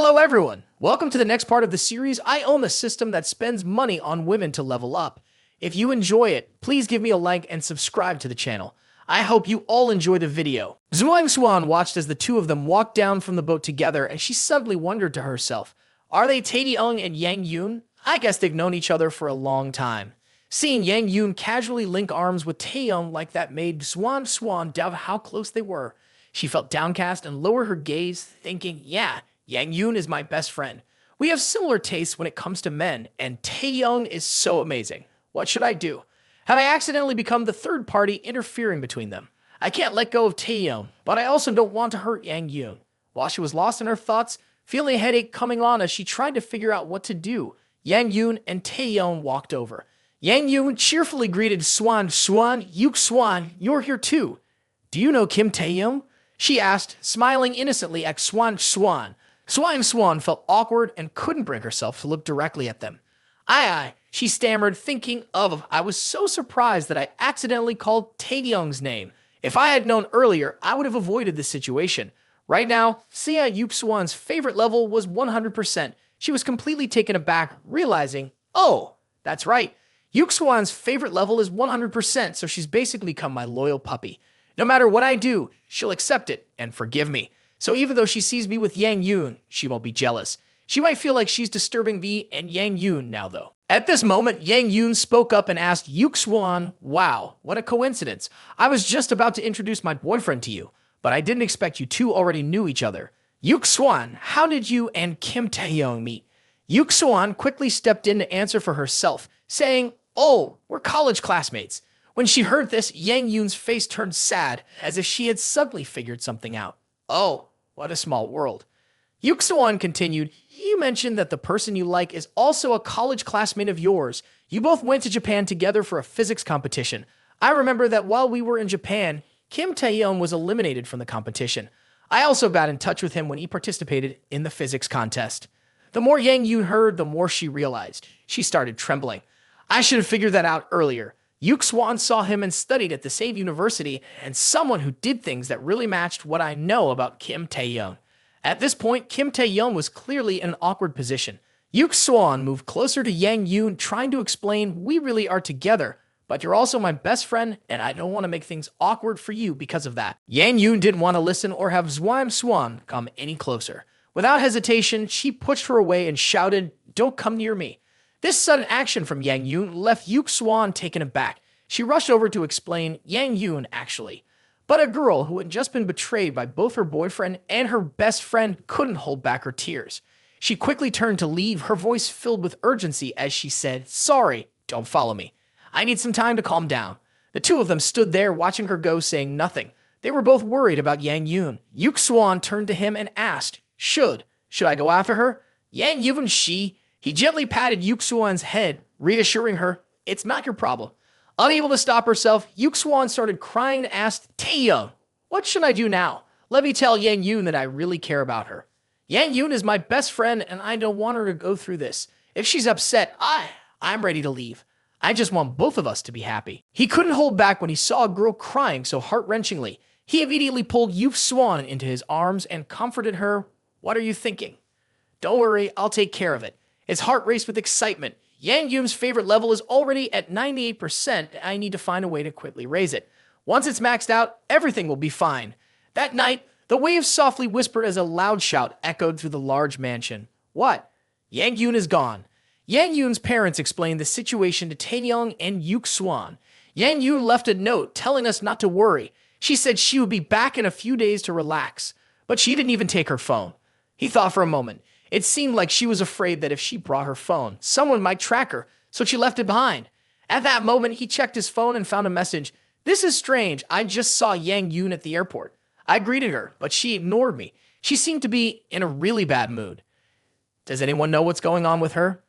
Hello everyone! Welcome to the next part of the series. I own the system that spends money on women to level up. If you enjoy it, please give me a like and subscribe to the channel. I hope you all enjoy the video. Zhuang Xuan watched as the two of them walked down from the boat together, and she suddenly wondered to herself, are they Taehyung and Yang Yun? I guess they've known each other for a long time. Seeing Yang Yun casually link arms with Taehyung like that made Zhuang Xuan doubt how close they were. She felt downcast and lowered her gaze, thinking, yeah, Yang Yun is my best friend. We have similar tastes when it comes to men, and Taehyung is so amazing. What should I do? Have I accidentally become the third party interfering between them? I can't let go of Taehyung, but I also don't want to hurt Yang Yun. While she was lost in her thoughts, feeling a headache coming on as she tried to figure out what to do, Yang Yun and Taehyung walked over. Yang Yun cheerfully greeted Xuan. Yuk Xuan, you're here too. Do you know Kim Taehyung? She asked, smiling innocently at Xuan. Xuan felt awkward and couldn't bring herself to look directly at them. Aye, she stammered, thinking of, I was so surprised that I accidentally called Taehyung's name. If I had known earlier, I would have avoided this situation. Right now, Sia Yuk Xuan's favorite level was 100%. She was completely taken aback, realizing, oh, that's right. Yuk Xuan's favorite level is 100%, so she's basically become my loyal puppy. No matter what I do, she'll accept it and forgive me. So even though she sees me with Yang Yun, she won't be jealous. She might feel like she's disturbing me and Yang Yun now, though. At this moment, Yang Yun spoke up and asked Yuk Xuan, wow, what a coincidence. I was just about to introduce my boyfriend to you, but I didn't expect you two already knew each other. Yuk Xuan, how did you and Kim Taehyung meet? Yuk Xuan quickly stepped in to answer for herself, saying, oh, we're college classmates. When she heard this, Yang Yun's face turned sad, as if she had suddenly figured something out. Oh, what a small world. Yuk Xuan continued, you mentioned that the person you like is also a college classmate of yours. You both went to Japan together for a physics competition. I remember that while we were in Japan, Kim Taehyung was eliminated from the competition. I also got in touch with him when he participated in the physics contest. The more Yang Yun heard, the more she realized. She started trembling. I should have figured that out earlier. Yuk Xuan saw him and studied at the same university, and someone who did things that really matched what I know about Kim Taehyung. At this point, Kim Taehyung was clearly in an awkward position. Yuk Xuan moved closer to Yang Yun, trying to explain, we really are together, but you're also my best friend, and I don't want to make things awkward for you because of that. Yang Yun didn't want to listen or have Xuan come any closer. Without hesitation, she pushed her away and shouted, don't come near me. This sudden action from Yang Yun left Yuk Xuan taken aback. She rushed over to explain Yang Yun, actually. But a girl who had just been betrayed by both her boyfriend and her best friend couldn't hold back her tears. She quickly turned to leave, her voice filled with urgency as she said, sorry, don't follow me. I need some time to calm down. The two of them stood there watching her go, saying nothing. They were both worried about Yang Yun. Yuk Xuan turned to him and asked, should I go after her? Yang Yun, He gently patted Yuk Xuan's head, reassuring her, it's not your problem. Unable to stop herself, Yuk Xuan started crying and asked, Taehyung, what should I do now? Let me tell Yang Yun that I really care about her. Yang Yun is my best friend, and I don't want her to go through this. If she's upset, I'm ready to leave. I just want both of us to be happy. He couldn't hold back when he saw a girl crying so heart-wrenchingly. He immediately pulled Yuk Xuan into his arms and comforted her. What are you thinking? Don't worry, I'll take care of it. His heart raced with excitement. Yang Yun's favorite level is already at 98%. I need to find a way to quickly raise it. Once it's maxed out, everything will be fine. That night, the waves softly whispered as a loud shout echoed through the large mansion. What? Yang Yun is gone. Yang Yun's parents explained the situation to Taehyung and Yuk Xuan. Yang Yun left a note telling us not to worry. She said she would be back in a few days to relax. But she didn't even take her phone. He thought for a moment. It seemed like she was afraid that if she brought her phone, someone might track her, so she left it behind. At that moment, he checked his phone and found a message. This is strange. I just saw Yang Yun at the airport. I greeted her, but she ignored me. She seemed to be in a really bad mood. Does anyone know what's going on with her?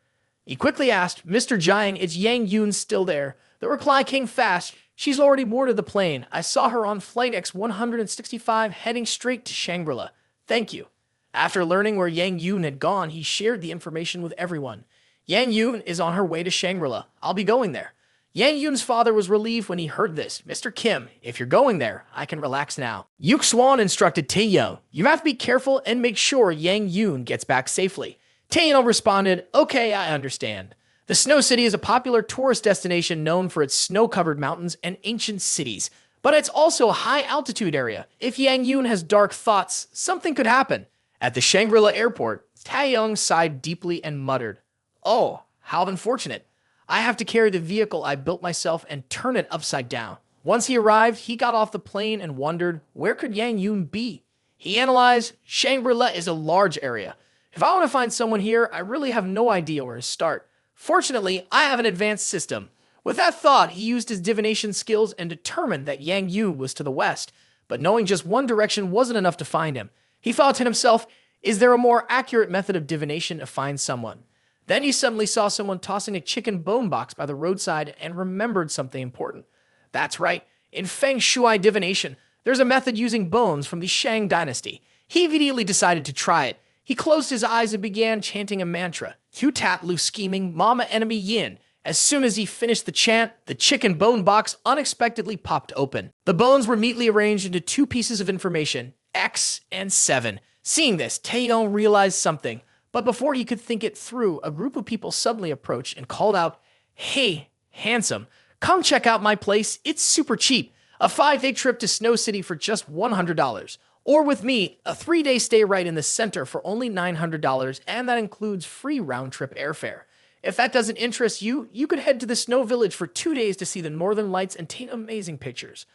He quickly asked, Mr. Jiang, is Yang Yun still there? The reply came fast. She's already boarded the plane. I saw her on flight X-165 heading straight to Shangri-La. Thank you. After learning where Yang Yun had gone, he shared the information with everyone. Yang Yun is on her way to Shangri-La. I'll be going there. Yang Yun's father was relieved when he heard this. Mr. Kim, if you're going there, I can relax now. Yuk Swan instructed Taehyung, you have to be careful and make sure Yang Yun gets back safely. Taehyung responded, okay, I understand. The Snow City is a popular tourist destination known for its snow-covered mountains and ancient cities, but it's also a high-altitude area. If Yang Yun has dark thoughts, something could happen. At the Shangri-La airport, Taehyung sighed deeply and muttered, oh, how unfortunate. I have to carry the vehicle I built myself and turn it upside down. Once he arrived, he got off the plane and wondered, where could Yang Yun be? He analyzed, Shangri-La is a large area. If I want to find someone here, I really have no idea where to start. Fortunately, I have an advanced system. With that thought, he used his divination skills and determined that Yang Yu was to the west, but knowing just one direction wasn't enough to find him. He thought to himself, is there a more accurate method of divination to find someone? Then he suddenly saw someone tossing a chicken bone box by the roadside and remembered something important. That's right, in Feng Shui divination, there's a method using bones from the Shang dynasty. He immediately decided to try it. He closed his eyes and began chanting a mantra. Hu tat lu scheming, mama enemy yin. As soon as he finished the chant, the chicken bone box unexpectedly popped open. The bones were neatly arranged into two pieces of information, X and 7. Seeing this, Taehyung realized something. But before he could think it through, a group of people suddenly approached and called out, hey, handsome, come check out my place. It's super cheap. A 5-day trip to Snow City for just $100. Or with me, a 3-day stay right in the center for only $900, and that includes free round-trip airfare. If that doesn't interest you, you could head to the Snow Village for 2 days to see the northern lights and take amazing pictures.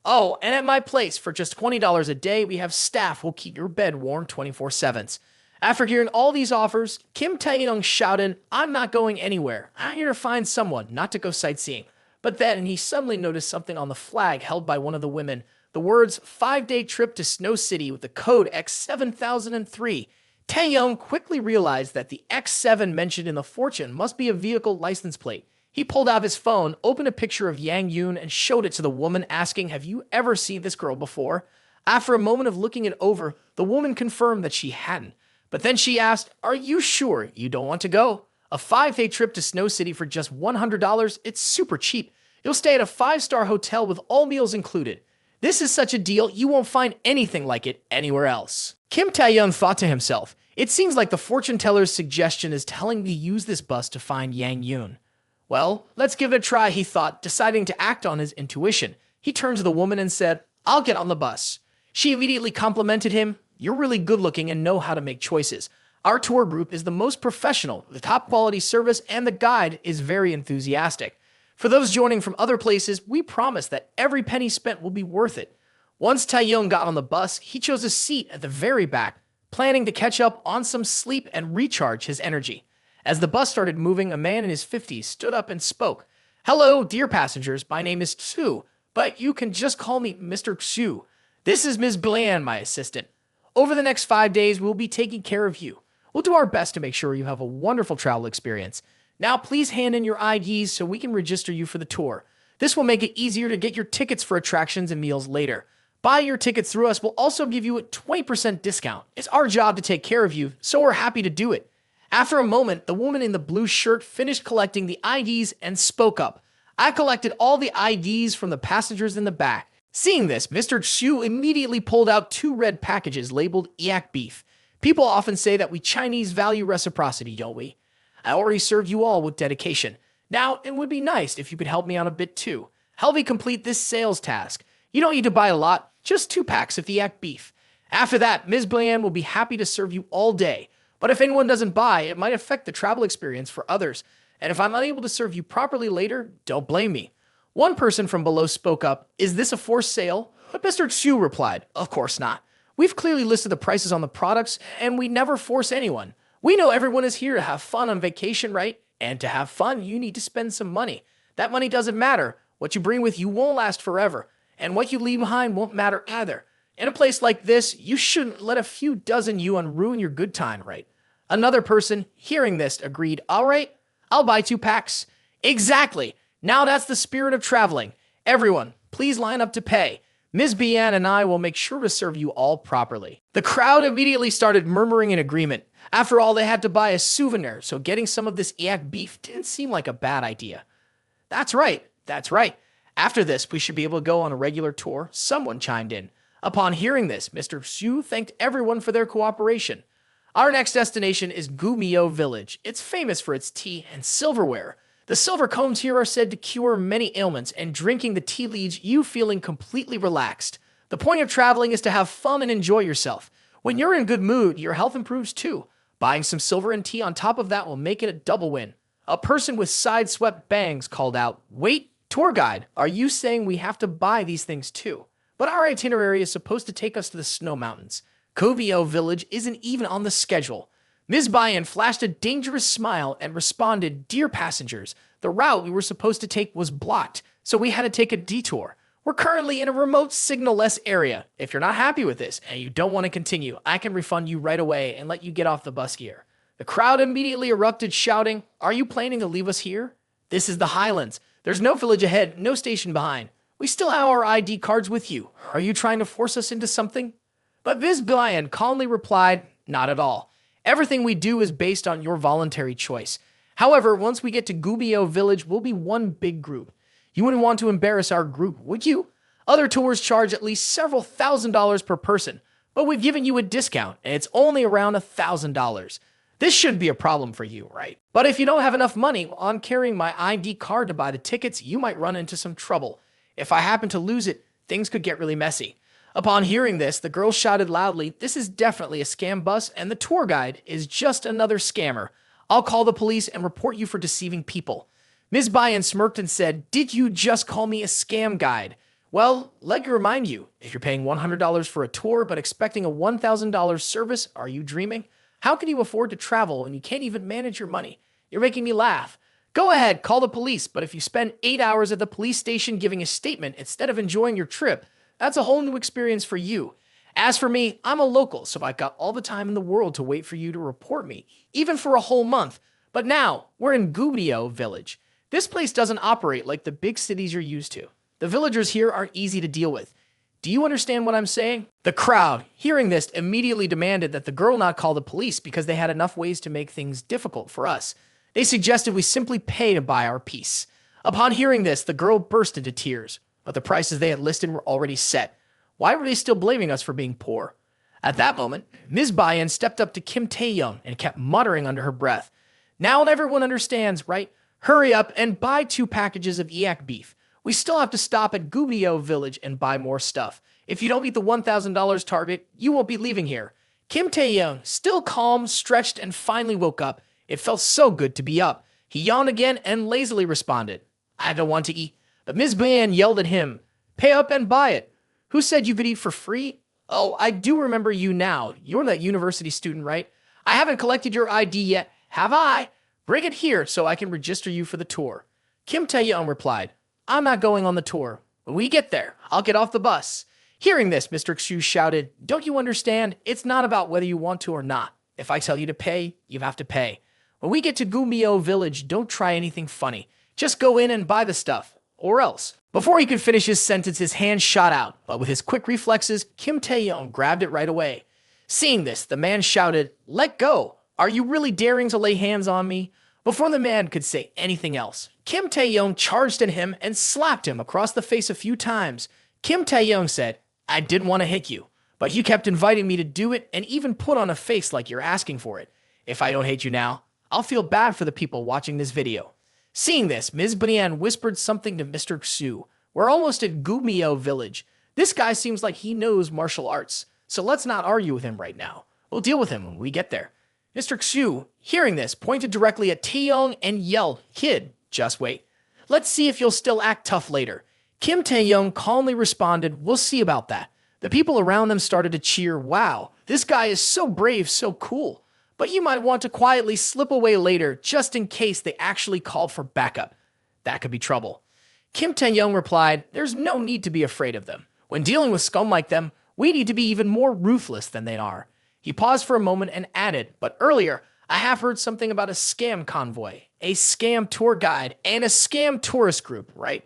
Oh, and at my place, for just $20 a day, we have staff who'll keep your bed warm 24/7. After hearing all these offers, Kim Tae-young shouted, I'm not going anywhere. I'm here to find someone, not to go sightseeing. But then he suddenly noticed something on the flag held by one of the women. The words, 5-day trip to Snow City with the code X7003. Taehyung quickly realized that the X7 mentioned in the fortune must be a vehicle license plate. He pulled out his phone, opened a picture of Yang Yun, and showed it to the woman, asking, have you ever seen this girl before? After a moment of looking it over, the woman confirmed that she hadn't. But then she asked, are you sure you don't want to go? A 5-day trip to Snow City for just $100, it's super cheap. You'll stay at a 5-star hotel with all meals included. This is such a deal, you won't find anything like it anywhere else. Kim Tae-young thought to himself, it seems like the fortune teller's suggestion is telling me to use this bus to find Yang Yun. Well, let's give it a try, he thought, deciding to act on his intuition. He turned to the woman and said, I'll get on the bus. She immediately complimented him, you're really good looking and know how to make choices. Our tour group is the most professional, the top quality service, and the guide is very enthusiastic. For those joining from other places, we promise that every penny spent will be worth it. Once Taehyung got on the bus, he chose a seat at the very back, planning to catch up on some sleep and recharge his energy. As the bus started moving, a man in his 50s stood up and spoke. Hello, dear passengers, my name is Tsu, but you can just call me Mr. Tsu. This is Ms. Bland, my assistant. Over the next 5 days, we'll be taking care of you. We'll do our best to make sure you have a wonderful travel experience. Now, please hand in your IDs so we can register you for the tour. This will make it easier to get your tickets for attractions and meals later. Buying your tickets through us will also give you a 20% discount. It's our job to take care of you, so we're happy to do it. After a moment, the woman in the blue shirt finished collecting the IDs and spoke up. I collected all the IDs from the passengers in the back. Seeing this, Mr. Chu immediately pulled out 2 red packages labeled yak beef. People often say that we Chinese value reciprocity, don't we? I already served you all with dedication. Now, it would be nice if you could help me out a bit too. Help me complete this sales task. You don't need to buy a lot, just 2 packs of the yak beef. After that, Ms. Bland will be happy to serve you all day. But if anyone doesn't buy, it might affect the travel experience for others. And if I'm unable to serve you properly later, don't blame me. One person from below spoke up, is this a forced sale? But Mr. Chu replied, of course not. We've clearly listed the prices on the products, and we never force anyone. We know everyone is here to have fun on vacation, right? And to have fun, you need to spend some money. That money doesn't matter. What you bring with you won't last forever, and what you leave behind won't matter either. In a place like this, you shouldn't let a few dozen yuan ruin your good time, right? Another person, hearing this, agreed, all right, I'll buy 2 packs. Exactly. Now that's the spirit of traveling. Everyone, please line up to pay. Ms. Bian and I will make sure to serve you all properly. The crowd immediately started murmuring in agreement. After all, they had to buy a souvenir, so getting some of this yak beef didn't seem like a bad idea. That's right. That's right. After this, we should be able to go on a regular tour, someone chimed in. Upon hearing this, Mr. Xu thanked everyone for their cooperation. Our next destination is Gumio Village. It's famous for its tea and silverware. The silver combs here are said to cure many ailments, and drinking the tea leaves you feeling completely relaxed. The point of traveling is to have fun and enjoy yourself. When you're in a good mood, your health improves too. Buying some silver and tea on top of that will make it a double win. A person with side-swept bangs called out, "Wait, tour guide, are you saying we have to buy these things too?" But our itinerary is supposed to take us to the snow mountains. Kovio Village isn't even on the schedule. Ms. Bayan flashed a dangerous smile and responded, "Dear passengers, the route we were supposed to take was blocked, so we had to take a detour. We're currently in a remote signal-less area. If you're not happy with this and you don't want to continue, I can refund you right away and let you get off the bus here." The crowd immediately erupted, shouting, "Are you planning to leave us here? This is the Highlands. There's no village ahead, no station behind. We still have our ID cards with you. Are you trying to force us into something?" But Ms. Bayan calmly replied, "Not at all. Everything we do is based on your voluntary choice. However, once we get to Gubio Village, we'll be one big group. You wouldn't want to embarrass our group, would you? Other tours charge at least several $1,000s per person, but we've given you a discount, and it's only around $1,000. This shouldn't be a problem for you, right? But if you don't have enough money on carrying my ID card to buy the tickets, you might run into some trouble. If I happen to lose it, things could get really messy." Upon hearing this, the girl shouted loudly, "This is definitely a scam bus, and the tour guide is just another scammer. I'll call the police and report you for deceiving people." Ms. Bayan smirked and said, "Did you just call me a scam guide? Well, let me remind you, if you're paying $100 for a tour but expecting a $1,000 service, are you dreaming? How can you afford to travel when you can't even manage your money? You're making me laugh. Go ahead, call the police, but if you spend 8 hours at the police station giving a statement instead of enjoying your trip, that's a whole new experience for you. As for me, I'm a local, so I've got all the time in the world to wait for you to report me, even for a whole month. But now, we're in Gubio Village. This place doesn't operate like the big cities you're used to. The villagers here aren't easy to deal with. Do you understand what I'm saying?" The crowd, hearing this, immediately demanded that the girl not call the police because they had enough ways to make things difficult for us. They suggested we simply pay to buy our peace. Upon hearing this, the girl burst into tears, but the prices they had listed were already set. Why were they still blaming us for being poor? At that moment, Ms. Bayan stepped up to Kim Taehyung and kept muttering under her breath, "Now everyone understands, right? Hurry up and buy 2 packages of yak beef. We still have to stop at Gubio Village and buy more stuff. If you don't meet the $1,000 target, you won't be leaving here." Kim Taehyung, still calm, stretched, and finally woke up. It felt so good to be up. He yawned again and lazily responded, "I don't want to eat." But Ms. Bayan yelled at him, "Pay up and buy it. Who said you could eat for free? Oh, I do remember you now. You're that university student, right? I haven't collected your ID yet, have I? Bring it here so I can register you for the tour." Kim Taehyung replied, "I'm not going on the tour. When we get there, I'll get off the bus." Hearing this, Mr. Xu shouted, "Don't you understand? It's not about whether you want to or not. If I tell you to pay, you have to pay. When we get to Gumio Village, don't try anything funny. Just go in and buy the stuff, or else." Before he could finish his sentence, his hand shot out, but with his quick reflexes, Kim Taehyung grabbed it right away. Seeing this, the man shouted, "Let go! Are you really daring to lay hands on me?" Before the man could say anything else, Kim Taehyung charged at him and slapped him across the face a few times. Kim Taehyung said, "I didn't want to hit you, but you kept inviting me to do it and even put on a face like you're asking for it. If I don't hate you now, I'll feel bad for the people watching this video." Seeing this, Ms. Brienne whispered something to Mr. Xu. "We're almost at Gumio Village. This guy seems like he knows martial arts, so let's not argue with him right now. We'll deal with him when we get there." Mr. Xu, hearing this, pointed directly at Taehyung and yelled, "Kid, just wait. Let's see if you'll still act tough later." Kim Taehyung calmly responded, "We'll see about that." The people around them started to cheer, "Wow, this guy is so brave, so cool. But you might want to quietly slip away later just in case they actually call for backup. That could be trouble." Kim Taehyung replied, "There's no need to be afraid of them. When dealing with scum like them, we need to be even more ruthless than they are." He paused for a moment and added, "But earlier, I have heard something about a scam convoy, a scam tour guide, and a scam tourist group, right?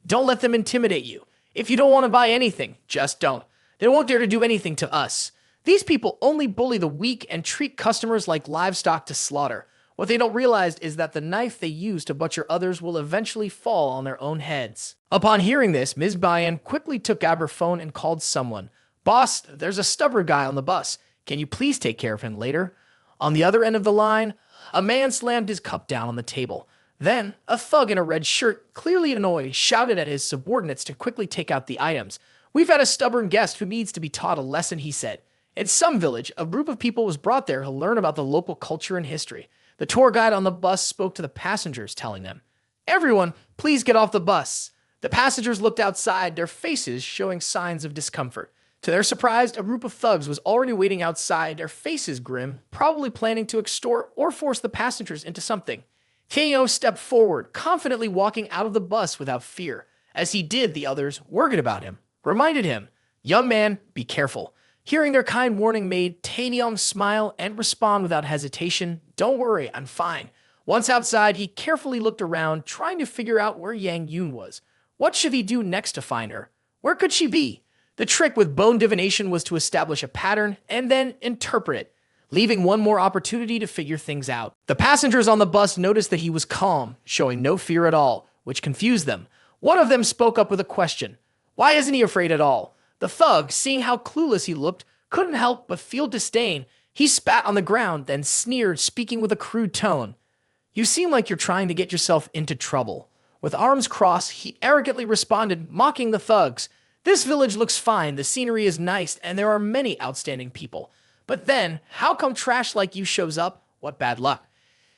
Don't let them intimidate you. If you don't want to buy anything, just don't. They won't dare to do anything to us. These people only bully the weak and treat customers like livestock to slaughter. What they don't realize is that the knife they use to butcher others will eventually fall on their own heads. Upon hearing this, Ms. Bayan quickly took out her phone and called someone. Boss, there's a stubborn guy on the bus. Can you please take care of him later? On the other end of the line, a man slammed his cup down on the table. Then, a thug in a red shirt, clearly annoyed, shouted at his subordinates to quickly take out the items. We've had a stubborn guest who needs to be taught a lesson, he said. In some village, a group of people was brought there to learn about the local culture and history. The tour guide on the bus spoke to the passengers, telling them, "Everyone, please get off the bus." The passengers looked outside, their faces showing signs of discomfort. To their surprise, a group of thugs was already waiting outside, their faces grim, probably planning to extort or force the passengers into something. Taehyung stepped forward, confidently walking out of the bus without fear. As he did, the others, worried about him, reminded him, "Young man, be careful." Hearing their kind warning made Taehyung smile and respond without hesitation, "Don't worry, I'm fine." Once outside, he carefully looked around, trying to figure out where Yang Yoon was. What should he do next to find her? Where could she be? The trick with bone divination was to establish a pattern and then interpret it, leaving one more opportunity to figure things out. The passengers on the bus noticed that he was calm, showing no fear at all, which confused them. One of them spoke up with a question. Why isn't he afraid at all? The thug, seeing how clueless he looked, couldn't help but feel disdain. He spat on the ground, then sneered, speaking with a crude tone. "You seem like you're trying to get yourself into trouble." With arms crossed, he arrogantly responded, mocking the thugs. "This village looks fine, the scenery is nice, and there are many outstanding people. But then, how come trash like you shows up? What bad luck."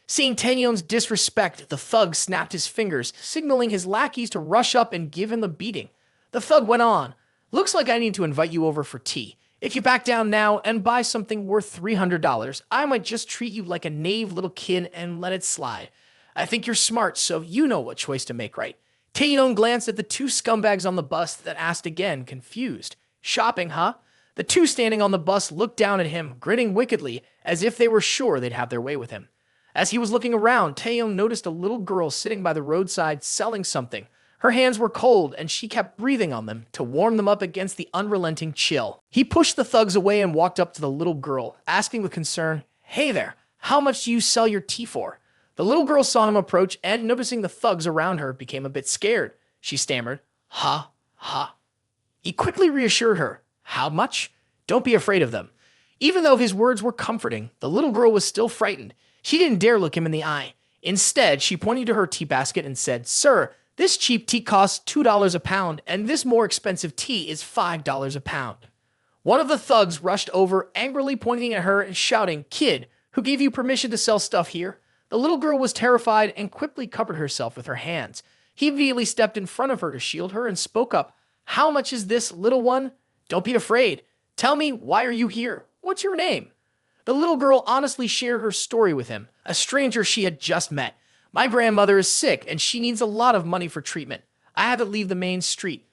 Seeing Taehyung's disrespect, the thug snapped his fingers, signaling his lackeys to rush up and give him a beating. The thug went on. "Looks like I need to invite you over for tea. If you back down now and buy something worth $300, I might just treat you like a knave little kid and let it slide. I think you're smart, so you know what choice to make, right?" Taehyung glanced at the two scumbags on the bus that asked again, confused. "Shopping, huh?" The two standing on the bus looked down at him, grinning wickedly, as if they were sure they'd have their way with him. As he was looking around, Taehyung noticed a little girl sitting by the roadside selling something. Her hands were cold, and she kept breathing on them to warm them up against the unrelenting chill. He pushed the thugs away and walked up to the little girl, asking with concern, "Hey there, how much do you sell your tea for?" The little girl saw him approach and, noticing the thugs around her, became a bit scared. She stammered, "Ha, ha." He quickly reassured her, "How much? Don't be afraid of them." Even though his words were comforting, the little girl was still frightened. She didn't dare look him in the eye. Instead, she pointed to her tea basket and said, "Sir, this cheap tea costs $2 a pound, and this more expensive tea is $5 a pound." One of the thugs rushed over, angrily pointing at her and shouting, "Kid, who gave you permission to sell stuff here?" The little girl was terrified and quickly covered herself with her hands. He immediately stepped in front of her to shield her and spoke up, "How much is this, little one? Don't be afraid. Tell me, why are you here? What's your name?" The little girl honestly shared her story with him, a stranger she had just met. "My grandmother is sick, and she needs a lot of money for treatment. I had to leave the main street.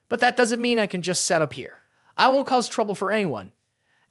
But that doesn't mean I can just set up here. I won't cause trouble for anyone."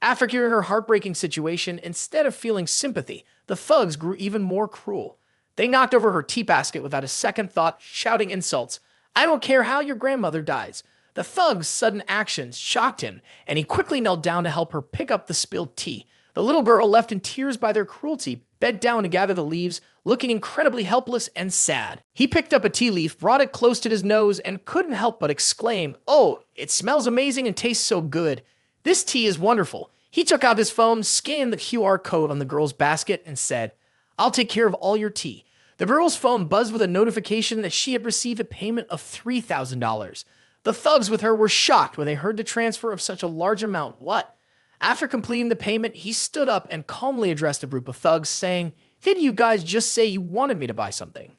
After hearing her heartbreaking situation, instead of feeling sympathy, the thugs grew even more cruel. They knocked over her tea basket without a second thought, shouting insults. "I don't care how your grandmother dies." The thug's sudden actions shocked him, and he quickly knelt down to help her pick up the spilled tea. The little girl, left in tears by their cruelty, bent down to gather the leaves, looking incredibly helpless and sad. He picked up a tea leaf, brought it close to his nose, and couldn't help but exclaim, "Oh, it smells amazing and tastes so good. This tea is wonderful." He took out his phone, scanned the QR code on the girl's basket, and said, "I'll take care of all your tea." The girl's phone buzzed with a notification that she had received a payment of $3,000. The thugs with her were shocked when they heard the transfer of such a large amount. What? After completing the payment, he stood up and calmly addressed a group of thugs, saying, "Didn't you guys just say you wanted me to buy something?"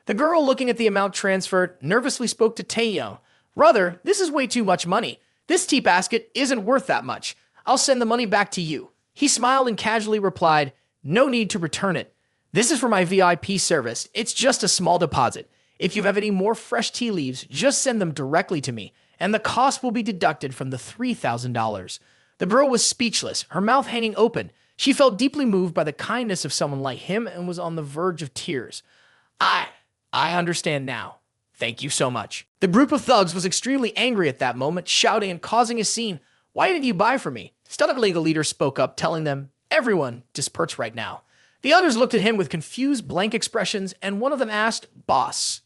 The girl, looking at the amount transferred, nervously spoke to Taehyung. "Brother, this is way too much money. This tea basket isn't worth that much. I'll send the money back to you." He smiled and casually replied, "No need to return it. This is for my VIP service. It's just a small deposit. If you have any more fresh tea leaves, just send them directly to me, and the cost will be deducted from the $3,000. The girl was speechless, her mouth hanging open. She felt deeply moved by the kindness of someone like him and was on the verge of tears. I understand now. Thank you so much." The group of thugs was extremely angry at that moment, shouting and causing a scene. "Why didn't you buy from me?" Suddenly, the leader spoke up, telling them, "Everyone, disperse right now." The others looked at him with confused, blank expressions, and one of them asked, "Boss?"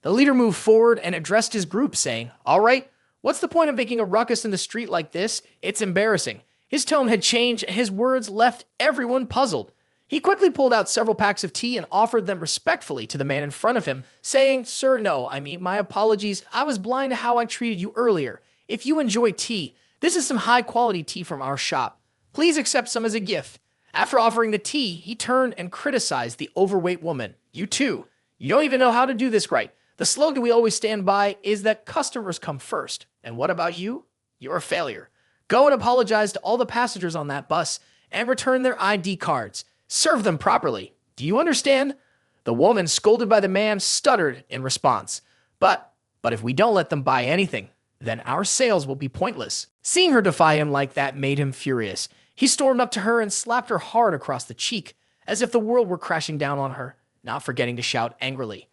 The leader moved forward and addressed his group, saying, "All right, what's the point of making a ruckus in the street like this? It's embarrassing." His tone had changed, and his words left everyone puzzled. He quickly pulled out several packs of tea and offered them respectfully to the man in front of him, saying, "Sir, no, my apologies. I was blind to how I treated you earlier. If you enjoy tea, this is some high-quality tea from our shop. Please accept some as a gift." After offering the tea, he turned and criticized the overweight woman. "You too. You don't even know how to do this right. The slogan we always stand by is that customers come first. And what about you? You're a failure. Go and apologize to all the passengers on that bus and return their ID cards. Serve them properly. Do you understand?" The woman, scolded by the man, stuttered in response. But if we don't let them buy anything, then our sales will be pointless." Seeing her defy him like that made him furious. He stormed up to her and slapped her hard across the cheek, as if the world were crashing down on her, not forgetting to shout angrily,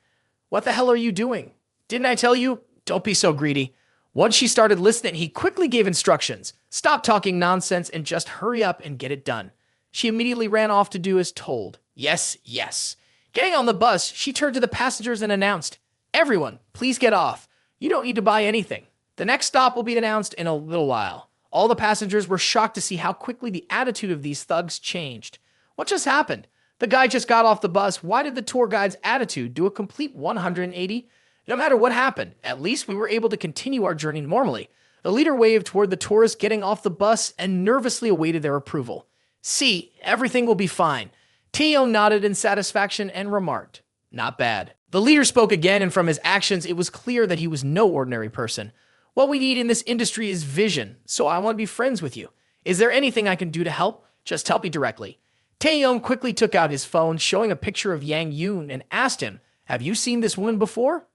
"What the hell are you doing? Didn't I tell you? Don't be so greedy." Once she started listening, he quickly gave instructions. "Stop talking nonsense and just hurry up and get it done." She immediately ran off to do as told. Yes, yes. Getting on the bus, she turned to the passengers and announced, "Everyone, please get off. You don't need to buy anything. The next stop will be announced in a little while." All the passengers were shocked to see how quickly the attitude of these thugs changed. What just happened? The guy just got off the bus. Why did the tour guide's attitude do a complete 180? No matter what happened, at least we were able to continue our journey normally. The leader waved toward the tourists getting off the bus and nervously awaited their approval. "See, everything will be fine." Taehyung nodded in satisfaction and remarked, "Not bad." The leader spoke again, and from his actions, it was clear that he was no ordinary person. "What we need in this industry is vision, so I want to be friends with you. Is there anything I can do to help? Just tell me directly." Taehyung quickly took out his phone, showing a picture of Yang Yoon, and asked him, "Have you seen this woman before?"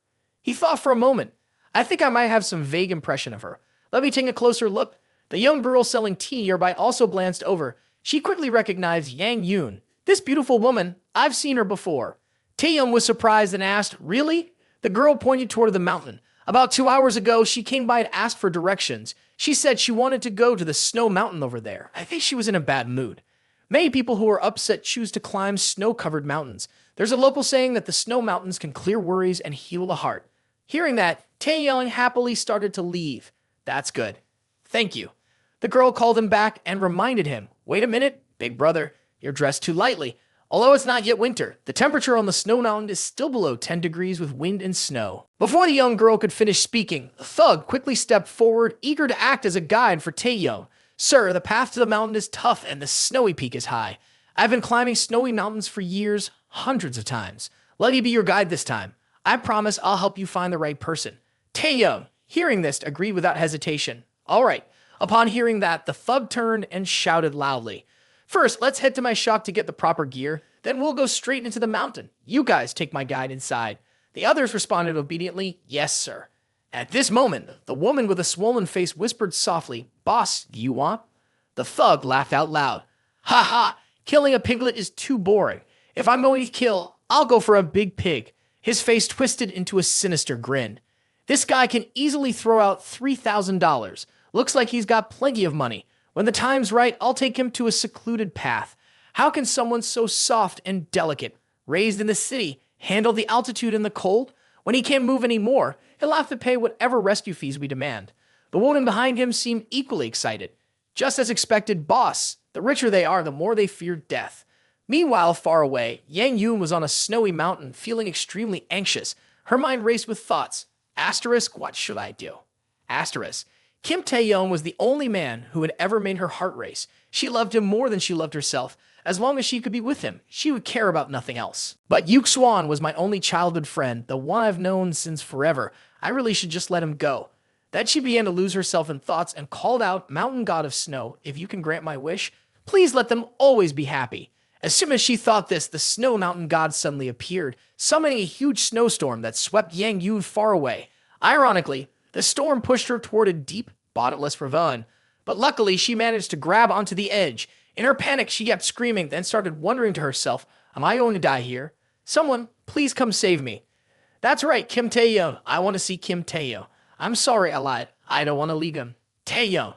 He thought for a moment. "I think I might have some vague impression of her. Let me take a closer look." The young girl selling tea nearby also glanced over. She quickly recognized Yang Yoon. "This beautiful woman, I've seen her before." Taehyung was surprised and asked, "Really?" The girl pointed toward the mountain. "About 2 hours ago, she came by and asked for directions. She said she wanted to go to the snow mountain over there. I think she was in a bad mood." Many people who are upset choose to climb snow-covered mountains. There's a local saying that the snow mountains can clear worries and heal the heart. Hearing that, Taehyung happily started to leave. "That's good. Thank you." The girl called him back and reminded him, "Wait a minute, big brother, you're dressed too lightly. Although it's not yet winter, the temperature on the snow mountain is still below 10 degrees with wind and snow." Before the young girl could finish speaking, the thug quickly stepped forward, eager to act as a guide for Taehyung. "Sir, the path to the mountain is tough and the snowy peak is high. I've been climbing snowy mountains for years, hundreds of times. Let me be your guide this time. I promise I'll help you find the right person." Taehyung, hearing this, agreed without hesitation. "All right." Upon hearing that, the thug turned and shouted loudly, "First, let's head to my shop to get the proper gear. Then we'll go straight into the mountain. You guys take my guide inside." The others responded obediently, "Yes, sir." At this moment, the woman with a swollen face whispered softly, "Boss, do you want?" The thug laughed out loud. "Ha ha! Killing a piglet is too boring. If I'm going to kill, I'll go for a big pig." His face twisted into a sinister grin. "This guy can easily throw out $3,000. Looks like he's got plenty of money. When the time's right, I'll take him to a secluded path. How can someone so soft and delicate, raised in the city, handle the altitude and the cold? When he can't move anymore, he'll have to pay whatever rescue fees we demand." The woman behind him seemed equally excited. Just as expected, boss. The richer they are, the more they fear death. Meanwhile, far away, Yang Yoon was on a snowy mountain, feeling extremely anxious. Her mind raced with thoughts. Asterisk, what should I do? Asterisk. Kim Taehyung was the only man who had ever made her heart race. She loved him more than she loved herself. As long as she could be with him, she would care about nothing else. But Yuk Swan was my only childhood friend, the one I've known since forever. I really should just let him go. Then she began to lose herself in thoughts and called out, "Mountain God of Snow, if you can grant my wish, please let them always be happy." As soon as she thought this, the snow mountain god suddenly appeared, summoning a huge snowstorm that swept Yang Yoon far away. Ironically, the storm pushed her toward a deep, bottomless ravine, but luckily she managed to grab onto the edge. In her panic, she kept screaming, then started wondering to herself, "Am I going to die here? Someone, please come save me." "That's right, Kim Taehyung. I want to see Kim Taehyung. I'm sorry I lied. I don't want to leave him. Taehyung."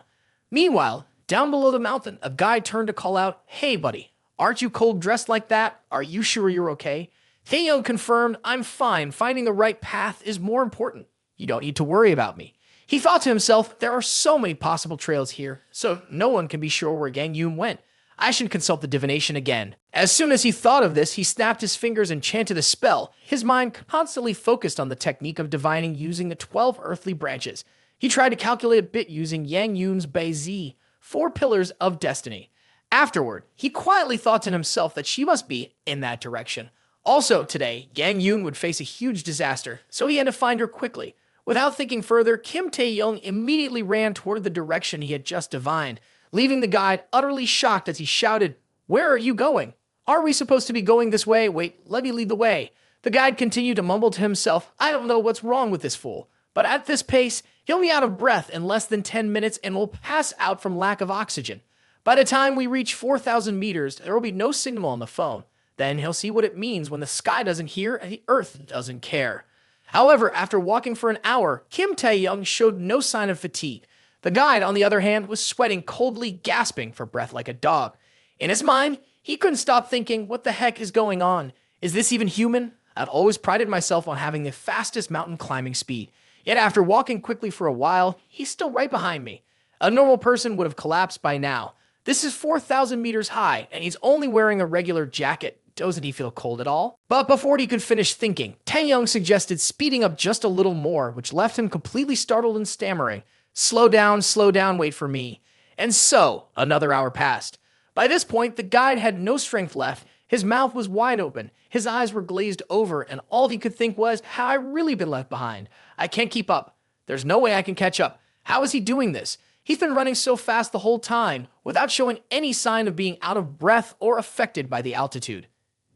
Meanwhile, down below the mountain, a guy turned to call out, "Hey, buddy, Aren't you cold dressed like that? Are you sure you're okay? Taehyung confirmed, I'm fine. Finding the right path is more important. You don't need to worry about me. He thought to himself, there are so many possible trails here, so no one can be sure where Yang Yoon went. I should consult the divination again. As soon as he thought of this, he snapped his fingers and chanted a spell, his mind constantly focused on the technique of divining using the 12 earthly branches. He tried to calculate a bit using Yang Yoon's Zi, 4 pillars of destiny. Afterward, he quietly thought to himself that she must be in that direction. Also today, Yang Yoon would face a huge disaster, so he had to find her quickly. Without thinking further, Kim Taehyung immediately ran toward the direction he had just divined, leaving the guide utterly shocked as he shouted, "Where are you going? Are we supposed to be going this way? Wait, let me lead the way." The guide continued to mumble to himself, "I don't know what's wrong with this fool, but at this pace, he'll be out of breath in less than 10 minutes and will pass out from lack of oxygen. By the time we reach 4,000 meters, there will be no signal on the phone. Then he'll see what it means when the sky doesn't hear and the earth doesn't care." However, after walking for an hour, Kim Taehyung showed no sign of fatigue. The guide, on the other hand, was sweating coldly, gasping for breath like a dog. In his mind, he couldn't stop thinking, what the heck is going on? Is this even human? I've always prided myself on having the fastest mountain climbing speed. Yet after walking quickly for a while, he's still right behind me. A normal person would have collapsed by now. This is 4,000 meters high, and he's only wearing a regular jacket. Doesn't he feel cold at all? But before he could finish thinking, Taehyung suggested speeding up just a little more, which left him completely startled and stammering. Slow down, wait for me." And so, another hour passed. By this point, the guide had no strength left. His mouth was wide open, his eyes were glazed over, and all he could think was, how I really been left behind. I can't keep up. There's no way I can catch up. How is he doing this? He's been running so fast the whole time, without showing any sign of being out of breath or affected by the altitude.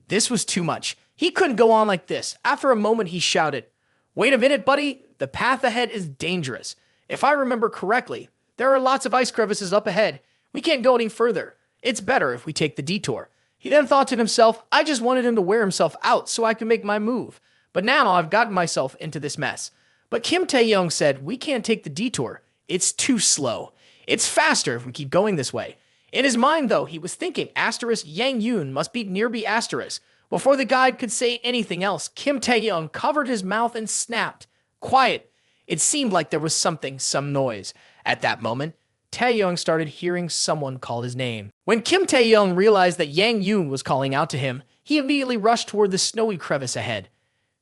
This was too much. He couldn't go on like this. After a moment, he shouted, "Wait a minute, buddy. The path ahead is dangerous. If I remember correctly, there are lots of ice crevices up ahead. We can't go any further. It's better if we take the detour." He then thought to himself, I just wanted him to wear himself out so I could make my move. But now I've gotten myself into this mess. But Kim Taehyung said, we can't take the detour. It's too slow. It's faster if we keep going this way. In his mind, though, he was thinking asterisk Yang Yoon must be nearby asterisk. Before the guide could say anything else, Kim Taehyung covered his mouth and snapped, "Quiet." It seemed like there was some noise. At that moment, Taehyung started hearing someone call his name. When Kim Taehyung realized that Yang Yoon was calling out to him, he immediately rushed toward the snowy crevice ahead.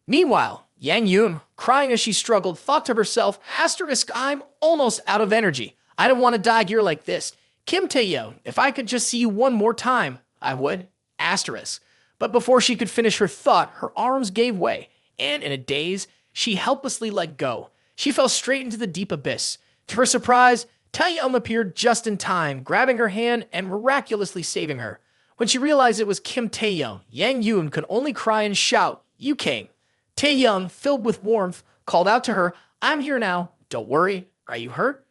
Meanwhile, Yang Yoon, crying as she struggled, thought to herself, asterisk, I'm almost out of energy. I don't want to die here like this. Kim Taehyung, if I could just see you one more time, I would. Asterisk. But before she could finish her thought, her arms gave way, and in a daze, she helplessly let go. She fell straight into the deep abyss. To her surprise, Taehyung appeared just in time, grabbing her hand and miraculously saving her. When she realized it was Kim Taehyung, Yang Yoon could only cry and shout, "You came." Taehyung, filled with warmth, called out to her, "I'm here now. Don't worry. Are you hurt?"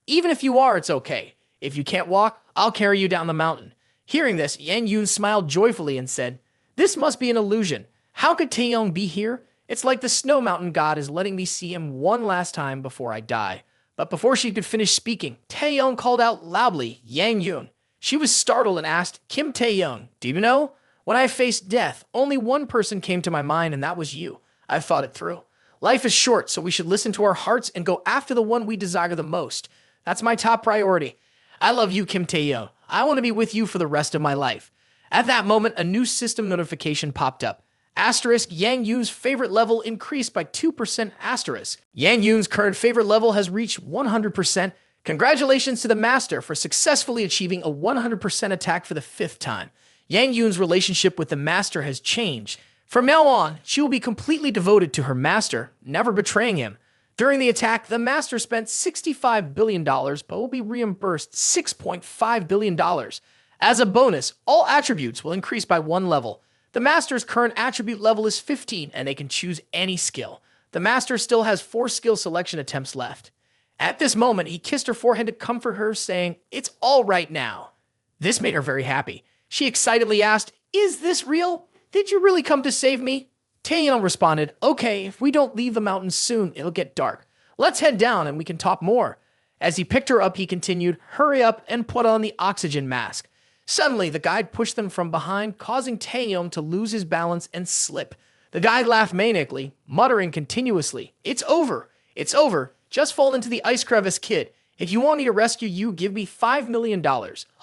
"Even if you are, it's okay. If you can't walk, I'll carry you down the mountain." Hearing this, Yang Yoon smiled joyfully and said, "This must be an illusion. How could Taehyung be here? It's like the snow mountain god is letting me see him one last time before I die." But before she could finish speaking, Taehyung called out loudly, "Yang Yoon." She was startled and asked, "Kim Taehyung, do you know? When I faced death, only one person came to my mind, and that was you. I've thought it through. Life is short, so we should listen to our hearts and go after the one we desire the most. That's my top priority. I love you, Kim Taehyung. I want to be with you for the rest of my life." At that moment, a new system notification popped up. Asterisk, Yang Yoon's favorite level increased by 2% asterisk. Yang Yoon's current favorite level has reached 100%. Congratulations to the master for successfully achieving a 100% attack for the 5th time. Yang Yoon's relationship with the master has changed. From now on, she will be completely devoted to her master, never betraying him. During the attack, the master spent $65 billion, but will be reimbursed $6.5 billion. As a bonus, all attributes will increase by 1 level. The master's current attribute level is 15, and they can choose any skill. The master still has 4 skill selection attempts left. At this moment, he kissed her forehead to comfort her, saying, "It's all right now." This made her very happy. She excitedly asked, "Is this real? Did you really come to save me?" Taehyung responded, "Okay, if we don't leave the mountains soon, it'll get dark. Let's head down and we can talk more." As he picked her up, he continued, "Hurry up and put on the oxygen mask." Suddenly, the guide pushed them from behind, causing Taehyung to lose his balance and slip. The guide laughed maniacally, muttering continuously, "It's over! It's over! Just fall into the ice crevice, kid. If you want me to rescue you, give me $5 million.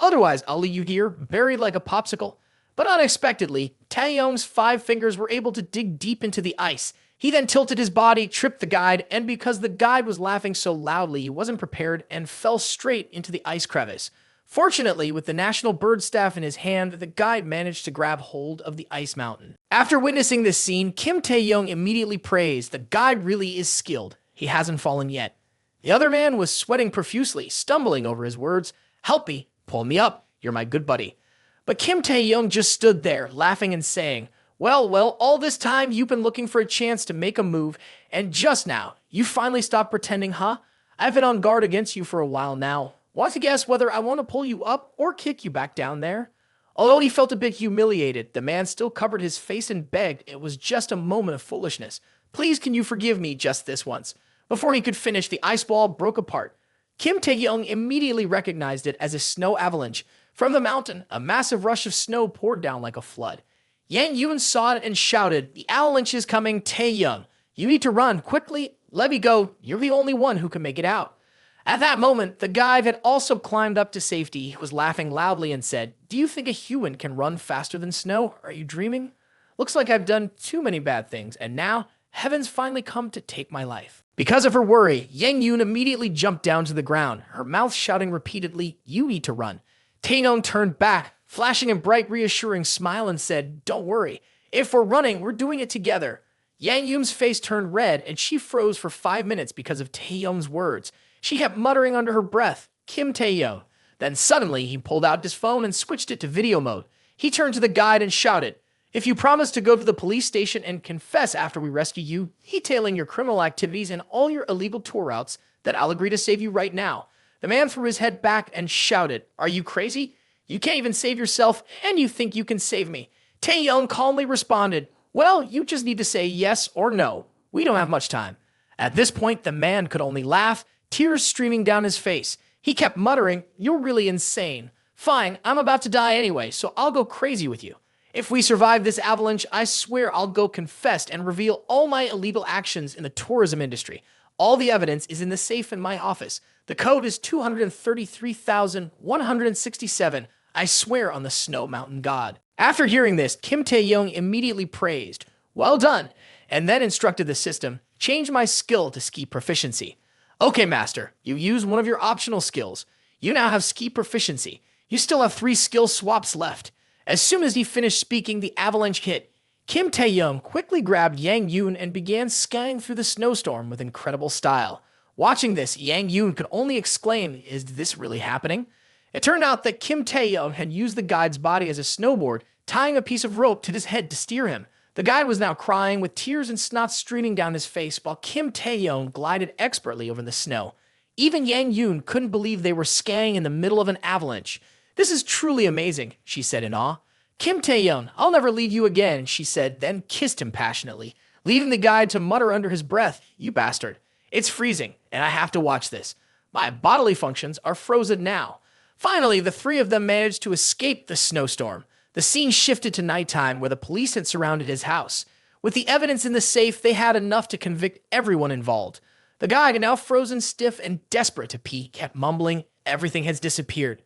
Otherwise, I'll leave you here, buried like a popsicle." But unexpectedly, Taehyung's 5 fingers were able to dig deep into the ice. He then tilted his body, tripped the guide, and because the guide was laughing so loudly, he wasn't prepared and fell straight into the ice crevice. Fortunately, with the national bird staff in his hand, the guide managed to grab hold of the ice mountain. After witnessing this scene, Kim Taehyung immediately praised, "The guide really is skilled. He hasn't fallen yet." The other man was sweating profusely, stumbling over his words. "Help me, pull me up, you're my good buddy." But Kim Taehyung just stood there, laughing and saying, well, all this time you've been looking for a chance to make a move, and just now, you finally stopped pretending, huh? I've been on guard against you for a while now. Want to guess whether I want to pull you up or kick you back down there?" Although he felt a bit humiliated, the man still covered his face and begged it was just a moment of foolishness. "Please, can you forgive me just this once?" Before he could finish, the ice ball broke apart. Kim Taehyung immediately recognized it as a snow avalanche. From the mountain, a massive rush of snow poured down like a flood. Yang Yoon saw it and shouted, "The avalanche is coming, Taehyung. You need to run quickly. Let me go. You're the only one who can make it out." At that moment, the guide had also climbed up to safety. He was laughing loudly and said, "Do you think a human can run faster than snow? Are you dreaming? Looks like I've done too many bad things, and now heaven's finally come to take my life." Because of her worry, Yang Yoon immediately jumped down to the ground, her mouth shouting repeatedly, "You need to run." Taehyung turned back, flashing a bright, reassuring smile and said, "Don't worry. If we're running, we're doing it together." Yang Yoon's face turned red, and she froze for 5 minutes because of Taehyung's words. She kept muttering under her breath, "Kim Taehyung." Then suddenly, he pulled out his phone and switched it to video mode. He turned to the guide and shouted, "If you promise to go to the police station and confess after we rescue you, detailing your criminal activities and all your illegal tour routes, then I'll agree to save you right now." The man threw his head back and shouted, "Are you crazy? You can't even save yourself, and you think you can save me." Taehyung calmly responded, "Well, you just need to say yes or no. We don't have much time." At this point, the man could only laugh, tears streaming down his face. He kept muttering, "You're really insane. Fine, I'm about to die anyway, so I'll go crazy with you. If we survive this avalanche, I swear I'll go confess and reveal all my illegal actions in the tourism industry. All the evidence is in the safe in my office. The code is 233,167. I swear on the Snow Mountain God." After hearing this, Kim Taehyung immediately praised, "Well done," and then instructed the system, "Change my skill to ski proficiency." "Okay, master, you used one of your optional skills. You now have ski proficiency. You still have 3 skill swaps left." As soon as he finished speaking, the avalanche hit. Kim Taehyung quickly grabbed Yang Yoon and began skiing through the snowstorm with incredible style. Watching this, Yang Yoon could only exclaim, "Is this really happening?" It turned out that Kim Taehyung had used the guide's body as a snowboard, tying a piece of rope to his head to steer him. The guide was now crying with tears and snot streaming down his face while Kim Taehyung glided expertly over the snow. Even Yang Yoon couldn't believe they were skiing in the middle of an avalanche. "This is truly amazing," she said in awe. "Kim Taehyung, I'll never leave you again," she said, then kissed him passionately, leaving the guide to mutter under his breath, "You bastard. It's freezing, and I have to watch this. My bodily functions are frozen now." Finally, the 3 of them managed to escape the snowstorm. The scene shifted to nighttime where the police had surrounded his house. With the evidence in the safe, they had enough to convict everyone involved. The guy, now frozen stiff and desperate to pee, kept mumbling, "Everything has disappeared."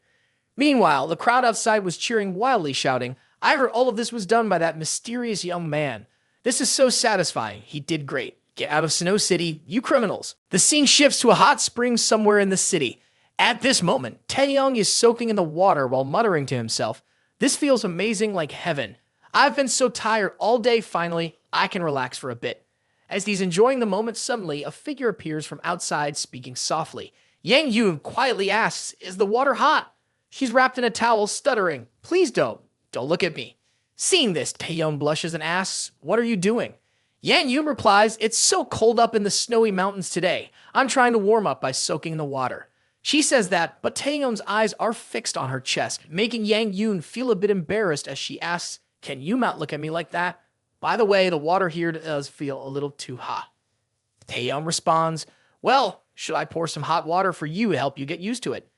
Meanwhile, the crowd outside was cheering wildly, shouting, "I heard all of this was done by that mysterious young man. This is so satisfying. He did great. Get out of Snow City, you criminals." The scene shifts to a hot spring somewhere in the city. At this moment, Taehyung is soaking in the water while muttering to himself, "This feels amazing like heaven. I've been so tired all day, finally, I can relax for a bit." As he's enjoying the moment, suddenly a figure appears from outside speaking softly. Yang Yoon quietly asks, "Is the water hot?" She's wrapped in a towel, stuttering, "Please don't look at me." Seeing this, Taehyung blushes and asks, "What are you doing?" Yang Yoon replies, "It's so cold up in the snowy mountains today. I'm trying to warm up by soaking in the water." She says that, but Taehyung's eyes are fixed on her chest, making Yang Yoon feel a bit embarrassed as she asks, "Can you not look at me like that? By the way, the water here does feel a little too hot." Taehyung responds, "Well, should I pour some hot water for you to help you get used to it?"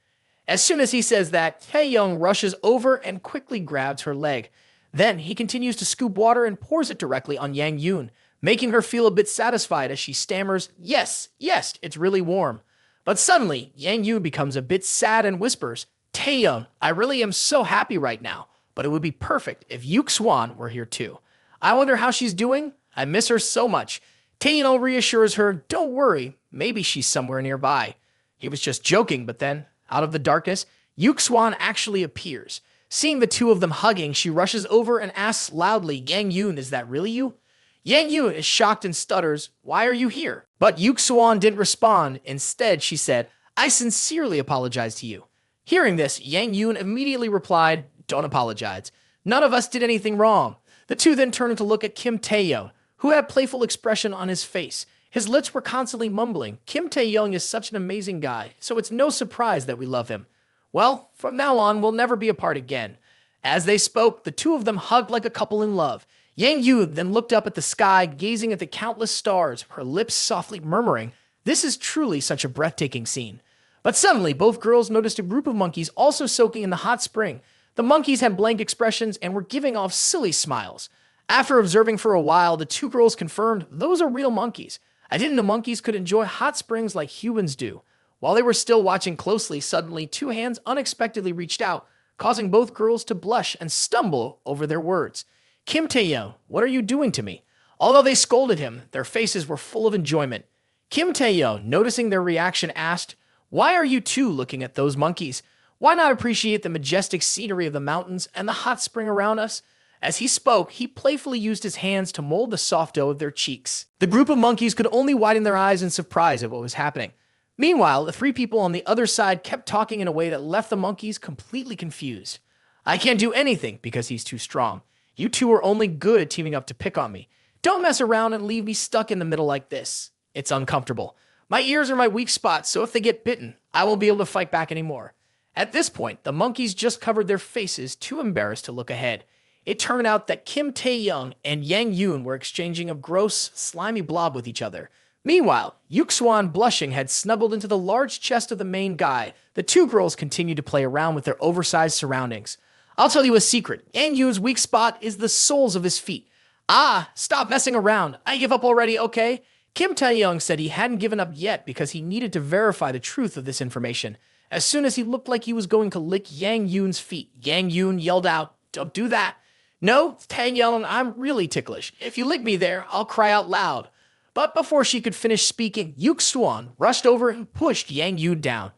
As soon as he says that, Taehyung rushes over and quickly grabs her leg. Then he continues to scoop water and pours it directly on Yang Yoon, making her feel a bit satisfied as she stammers, "Yes, yes, it's really warm." But suddenly, Yang Yoon becomes a bit sad and whispers, "Taehyung, I really am so happy right now, but it would be perfect if Yuk Swan were here too. I wonder how she's doing? I miss her so much." Taehyung reassures her, "Don't worry, maybe she's somewhere nearby." He was just joking, but then, out of the darkness, Yuk Swan actually appears. Seeing the two of them hugging, she rushes over and asks loudly, "Yang Yoon, is that really you?" Yang Yoon is shocked and stutters, "Why are you here?" But Yuk Swan didn't respond. Instead, she said, "I sincerely apologize to you." Hearing this, Yang Yoon immediately replied, "Don't apologize. None of us did anything wrong." The two then turned to look at Kim Taehyung, who had a playful expression on his face. His lips were constantly mumbling, "Kim Taehyung is such an amazing guy, so it's no surprise that we love him. Well, from now on, we'll never be apart again." As they spoke, the two of them hugged like a couple in love. Yang Yoon then looked up at the sky, gazing at the countless stars, her lips softly murmuring, "This is truly such a breathtaking scene." But suddenly, both girls noticed a group of monkeys also soaking in the hot spring. The monkeys had blank expressions and were giving off silly smiles. After observing for a while, the two girls confirmed those are real monkeys. I didn't know monkeys could enjoy hot springs like humans do. While they were still watching closely, suddenly two hands unexpectedly reached out, causing both girls to blush and stumble over their words. "Kim Taehyung, what are you doing to me?" Although they scolded him, their faces were full of enjoyment. Kim Taehyung, noticing their reaction, asked, "Why are you two looking at those monkeys? Why not appreciate the majestic scenery of the mountains and the hot spring around us?" As he spoke, he playfully used his hands to mold the soft dough of their cheeks. The group of monkeys could only widen their eyes in surprise at what was happening. Meanwhile, the three people on the other side kept talking in a way that left the monkeys completely confused. "I can't do anything because he's too strong. You two are only good at teaming up to pick on me. Don't mess around and leave me stuck in the middle like this. It's uncomfortable. My ears are my weak spot, so if they get bitten, I won't be able to fight back anymore." At this point, the monkeys just covered their faces, too embarrassed to look ahead. It turned out that Kim Taehyung and Yang Yoon were exchanging a gross, slimy blob with each other. Meanwhile, Yuk Swan, blushing, had snuggled into the large chest of the main guy. The two girls continued to play around with their oversized surroundings. "I'll tell you a secret. Yang Yoon's weak spot is the soles of his feet." "Ah, stop messing around. I give up already, okay?" Kim Taehyung said he hadn't given up yet because he needed to verify the truth of this information. As soon as he looked like he was going to lick Yang Yoon's feet, Yang Yoon yelled out, "Don't do that." "No, Taehyung, I'm really ticklish. If you lick me there, I'll cry out loud." But before she could finish speaking, Yuk Swan rushed over and pushed Yang Yoon down.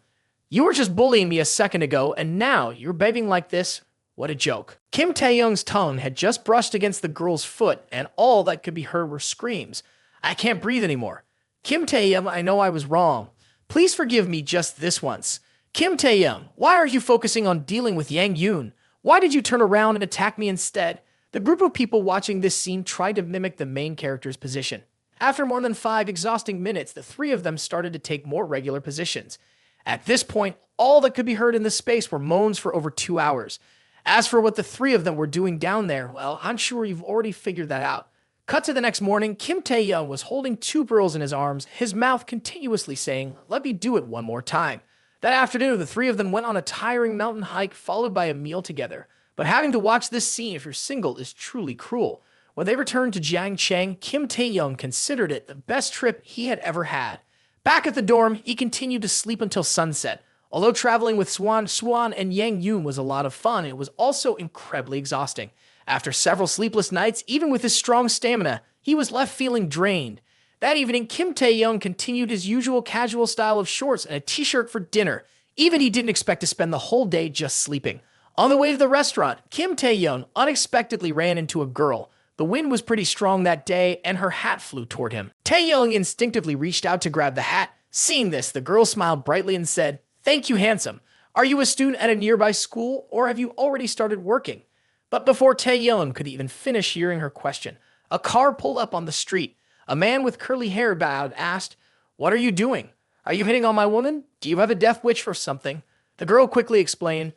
"You were just bullying me a second ago, and now you're behaving like this? What a joke." Kim Taehyung's tongue had just brushed against the girl's foot, and all that could be heard were screams. "I can't breathe anymore. Kim Taehyung, I know I was wrong. Please forgive me just this once. Kim Taehyung, why are you focusing on dealing with Yang Yoon? Why did you turn around and attack me instead?" The group of people watching this scene tried to mimic the main character's position. After more than 5 exhausting minutes, the three of them started to take more regular positions. At this point, all that could be heard in the space were moans for over 2 hours. As for what the three of them were doing down there, well, I'm sure you've already figured that out. Cut to the next morning, Kim Taehyung was holding 2 girls in his arms, his mouth continuously saying, "Let me do it one more time." That afternoon, the three of them went on a tiring mountain hike followed by a meal together. But having to watch this scene if you're single is truly cruel. When they returned to Jiangcheng, Kim Taehyung considered it the best trip he had ever had. Back at the dorm, he continued to sleep until sunset. Although traveling with Swan and Yang Yoon was a lot of fun, it was also incredibly exhausting. After several sleepless nights, even with his strong stamina, he was left feeling drained. That evening, Kim Taehyung continued his usual casual style of shorts and a t-shirt for dinner. Even he didn't expect to spend the whole day just sleeping. On the way to the restaurant, Kim Taehyung unexpectedly ran into a girl. The wind was pretty strong that day, and her hat flew toward him. Taehyung instinctively reached out to grab the hat. Seeing this, the girl smiled brightly and said, "Thank you, handsome. Are you a student at a nearby school, or have you already started working?" But before Taehyung could even finish hearing her question, a car pulled up on the street. A man with curly hair bowed asked, "What are you doing? Are you hitting on my woman? Do you have a death wish or something?" The girl quickly explained,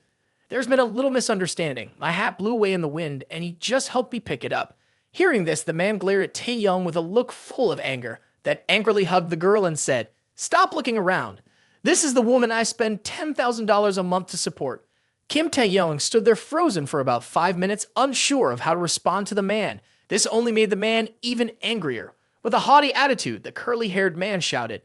"There's been a little misunderstanding. My hat blew away in the wind, and he just helped me pick it up." Hearing this, the man glared at Taehyung with a look full of anger, then angrily hugged the girl and said, "Stop looking around." This is the woman I spend $10,000 a month to support. Kim Taehyung stood there frozen for about 5 minutes, unsure of how to respond to the man. This only made the man even angrier. With a haughty attitude, the curly-haired man shouted,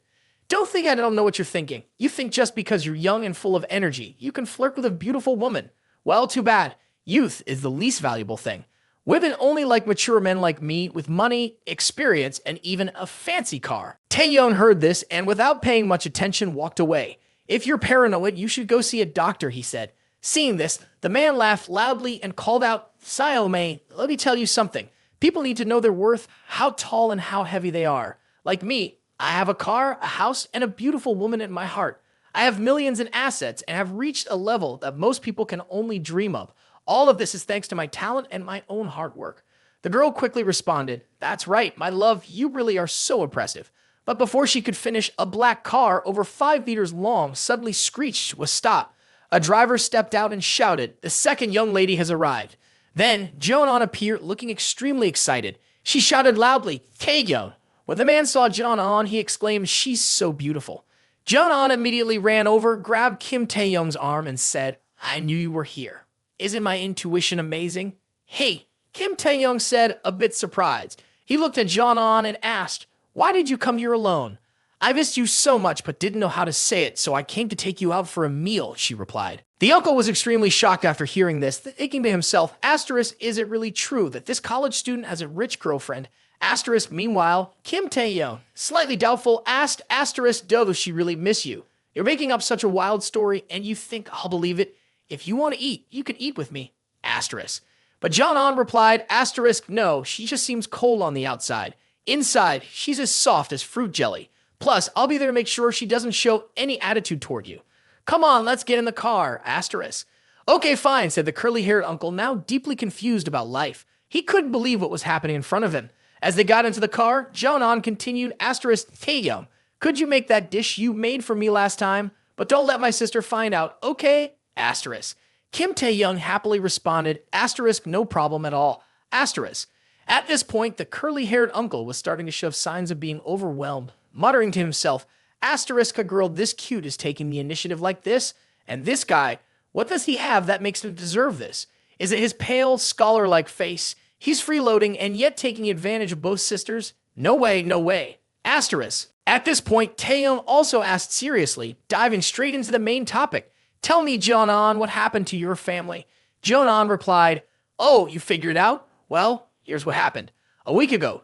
"Don't think I don't know what you're thinking. You think just because you're young and full of energy, you can flirt with a beautiful woman. Well, too bad. Youth is the least valuable thing. Women only like mature men like me with money, experience, and even a fancy car." Taehyung heard this and without paying much attention walked away. "If you're paranoid, you should go see a doctor," he said. Seeing this, the man laughed loudly and called out, "Siomei, let me tell you something. People need to know their worth, how tall and how heavy they are. Like me, I have a car, a house, and a beautiful woman in my heart. I have millions in assets and have reached a level that most people can only dream of. All of this is thanks to my talent and my own hard work." The girl quickly responded, "That's right, my love, you really are so impressive." But before she could finish, a black car over 5 meters long suddenly screeched to a stop. A driver stepped out and shouted, "The second young lady has arrived." Then, Jeonan appeared looking extremely excited. She shouted loudly, "Taehyung." When the man saw Jeonan, he exclaimed, "She's so beautiful." Jeonan immediately ran over, grabbed Kim Taehyung's arm, and said, "I knew you were here. Isn't my intuition amazing?" "Hey," Kim Taehyung said, a bit surprised. He looked at Jeonan and asked, "Why did you come here alone?" "I missed you so much but didn't know how to say it, so I came to take you out for a meal," she replied. The uncle was extremely shocked after hearing this, thinking to himself, "Asterisk, is it really true that this college student has a rich girlfriend?" Asterisk, meanwhile, Kim Taehyung, slightly doubtful, asked Asterisk, "Does she really miss you? You're making up such a wild story and you think I'll believe it? If you want to eat, you can eat with me." Asterisk. But Jeonan replied, Asterisk, "No, she just seems cold on the outside. Inside, she's as soft as fruit jelly. Plus, I'll be there to make sure she doesn't show any attitude toward you. Come on, let's get in the car." Asterisk. "Okay, fine," said the curly-haired uncle, now deeply confused about life. He couldn't believe what was happening in front of him. As they got into the car, Jeonan continued, Asterisk, "Taehyung, could you make that dish you made for me last time? But don't let my sister find out, okay?" Asterisk. Kim Taehyung happily responded, Asterisk, "No problem at all." Asterisk. At this point, the curly-haired uncle was starting to show signs of being overwhelmed, muttering to himself, Asterisk, a girl this cute is taking the initiative like this? And this guy, what does he have that makes him deserve this? Is it his pale, scholar-like face? He's freeloading and yet taking advantage of both sisters? No way, no way. Asterisk. At this point, Taehyung also asked seriously, diving straight into the main topic. "Tell me, Jeonan, what happened to your family?" Jeonan replied, "Oh, you figured it out? Well, here's what happened. A week ago,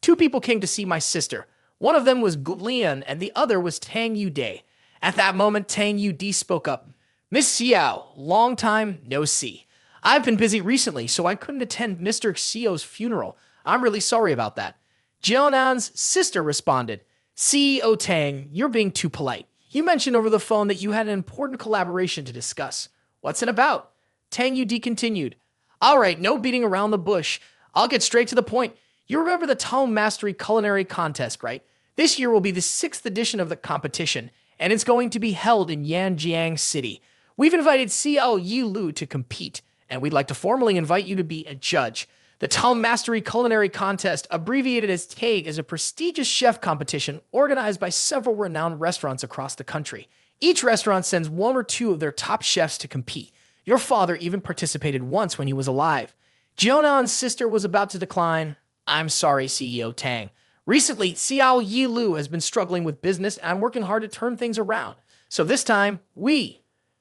2 people came to see my sister. One of them was Gulian and the other was Tang Yu-dae. At that moment, Tang Yu-dae spoke up. "Miss Xiao, long time no see. I've been busy recently, so I couldn't attend Mr. Xiao's funeral. I'm really sorry about that." Jeonan's sister responded, "CEO Tang, you're being too polite. You mentioned over the phone that you had an important collaboration to discuss. What's it about?" Tang Yu-dae continued, "All right, no beating around the bush. I'll get straight to the point. You remember the Tong Mastery Culinary Contest, right? This year will be the 6th edition of the competition, and it's going to be held in Yanjiang City. We've invited Xiao Yilu to compete, and we'd like to formally invite you to be a judge. The Tong Mastery Culinary Contest, abbreviated as TAG, is a prestigious chef competition organized by several renowned restaurants across the country. Each restaurant sends 1 or 2 of their top chefs to compete. Your father even participated once when he was alive." Jeonan's sister was about to decline. "I'm sorry, CEO Tang. Recently, Xiao Yilu has been struggling with business and I'm working hard to turn things around. So this time,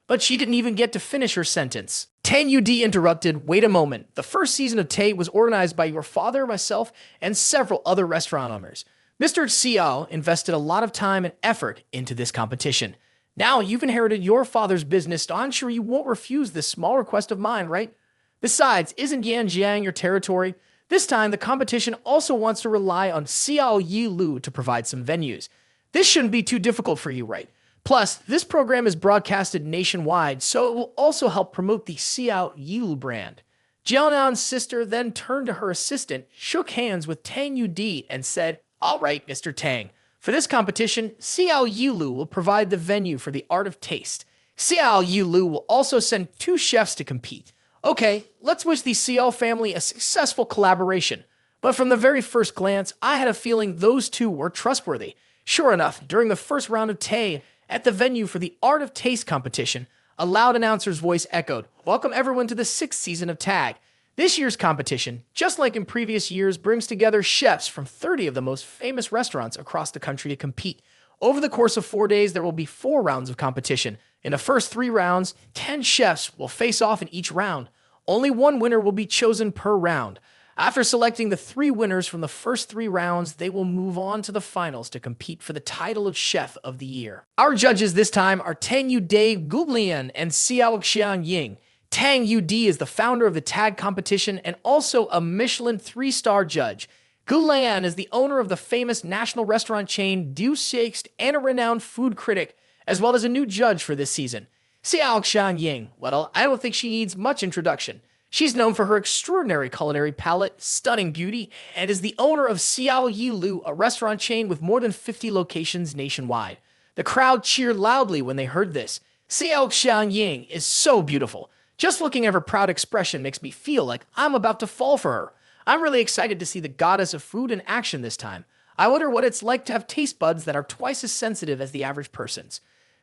But she didn't even get to finish her sentence. Tang Yu-dae interrupted, "Wait a moment. The first season of Tay was organized by your father, myself, and several other restaurant owners. Mr. Xiao invested a lot of time and effort into this competition. Now you've inherited your father's business, so I'm sure you won't refuse this small request of mine, right? Besides, isn't Yanjiang your territory? This time, the competition also wants to rely on Xiao Yilu to provide some venues. This shouldn't be too difficult for you, right? Plus, this program is broadcasted nationwide, so it will also help promote the Xiao Yilu brand." Jeonan's sister then turned to her assistant, shook hands with Tang Yu-dae, and said, "All right, Mr. Tang. For this competition, Xiao Yilu will provide the venue for the Art of Taste. Xiao Yilu will also send 2 chefs to compete. Okay, let's wish the Xiao family a successful collaboration. But from the very first glance, I had a feeling those 2 were trustworthy. Sure enough, during the first round of Tay, At the venue for the Art of Taste competition, a loud announcer's voice echoed, "Welcome everyone to the 6th season of Tag." This year's competition, just like in previous years, brings together chefs from 30 of the most famous restaurants across the country to compete. Over the course of 4 days, there will be 4 rounds of competition. In the first 3 rounds, 10 chefs will face off in each round. Only one winner will be chosen per round. After selecting the 3 winners from the first 3 rounds, they will move on to the finals to compete for the title of Chef of the Year. Our judges this time are Taehyung Gulian and Xiao Ying. Taehyung is the founder of the tag competition and also a Michelin 3-star judge. Gulian is the owner of the famous national restaurant chain Du Sixt and a renowned food critic, as well as a new judge for this season. Xiao Ying, well, I don't think she needs much introduction. She's known for her extraordinary culinary palate, stunning beauty, and is the owner of Xiao Yi Lu, a restaurant chain with more than 50 locations nationwide. The crowd cheered loudly when they heard this. Xiao Ying is so beautiful. Just looking at her proud expression makes me feel like I'm about to fall for her. I'm really excited to see the goddess of food in action this time. I wonder what it's like to have taste buds that are twice as sensitive as the average person's.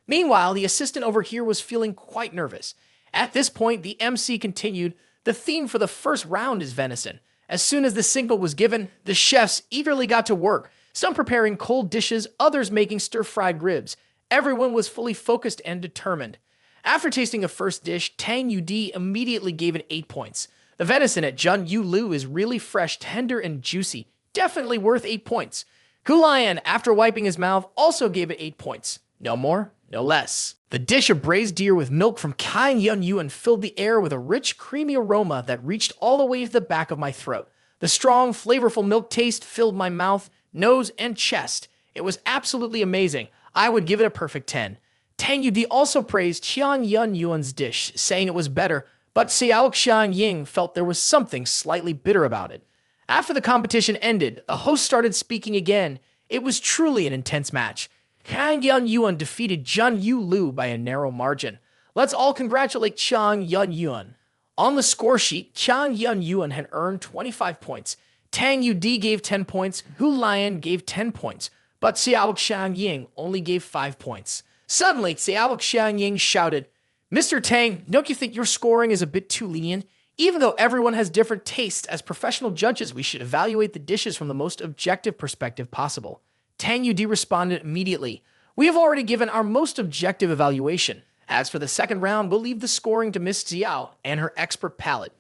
Meanwhile, the assistant over here was feeling quite nervous. At this point, the MC continued, "The theme for the first round is venison." As soon as the signal was given, the chefs eagerly got to work, some preparing cold dishes, others making stir-fried ribs. Everyone was fully focused and determined. After tasting a first dish, Taehyung immediately gave it 8 points. The venison at Jun Yu Lu is really fresh, tender, and juicy, definitely worth 8 points. Gulian, after wiping his mouth, also gave it 8 points. No more, no less. The dish of braised deer with milk from Yuan filled the air with a rich, creamy aroma that reached all the way to the back of my throat. The strong, flavorful milk taste filled my mouth, nose, and chest. It was absolutely amazing. I would give it a perfect 10. Taehyung also praised Yuan's dish, saying it was better, but Xiao Ying felt there was something slightly bitter about it. After the competition ended, the host started speaking again. It was truly an intense match. Yuan defeated Jun Yu Lu by a narrow margin. Let's all congratulate Yuan. On the score sheet, Yuan had earned 25 points. Taehyung gave 10 points, Gulian gave 10 points, but Xiao Ying only gave 5 points. Suddenly, Xiao Ying shouted, "Mr. Tang, don't you think your scoring is a bit too lenient? Even though everyone has different tastes, as professional judges, we should evaluate the dishes from the most objective perspective possible." Taehyung responded immediately, "We have already given our most objective evaluation. As for the second round, we'll leave the scoring to Miss Xiao and her expert palate."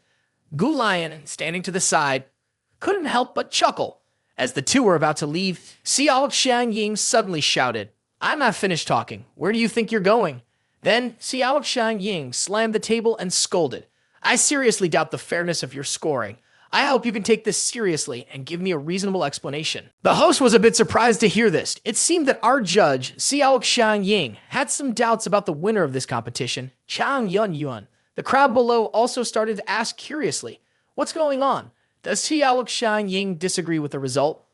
Gulian, standing to the side, couldn't help but chuckle. As the two were about to leave, Xiao Ying suddenly shouted, "I'm not finished talking. Where do you think you're going?" Then Xiao Ying slammed the table and scolded, "I seriously doubt the fairness of your scoring. I hope you can take this seriously and give me a reasonable explanation." The host was a bit surprised to hear this. It seemed that our judge, Xiao Ying, had some doubts about the winner of this competition, Yuan. The crowd below also started to ask curiously, "What's going on? Does Xiao Ying disagree with the result?"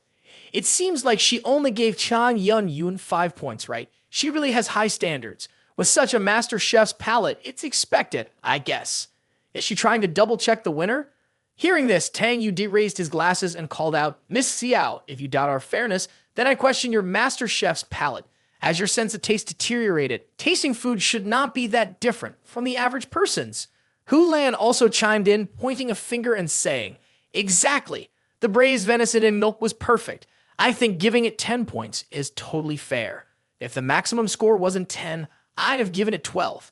It seems like she only gave Yuan 5 points, right? She really has high standards. With such a master chef's palate, it's expected, I guess. Is she trying to double-check the winner? Hearing this, Taehyung raised his glasses and called out, "Miss Xiao, if you doubt our fairness, then I question your master chef's palate. Has your sense of taste deteriorated? Tasting food should not be that different from the average person's." Gulian also chimed in, pointing a finger and saying, "Exactly. The braised venison and milk was perfect. I think giving it 10 points is totally fair. If the maximum score wasn't 10, I'd have given it 12.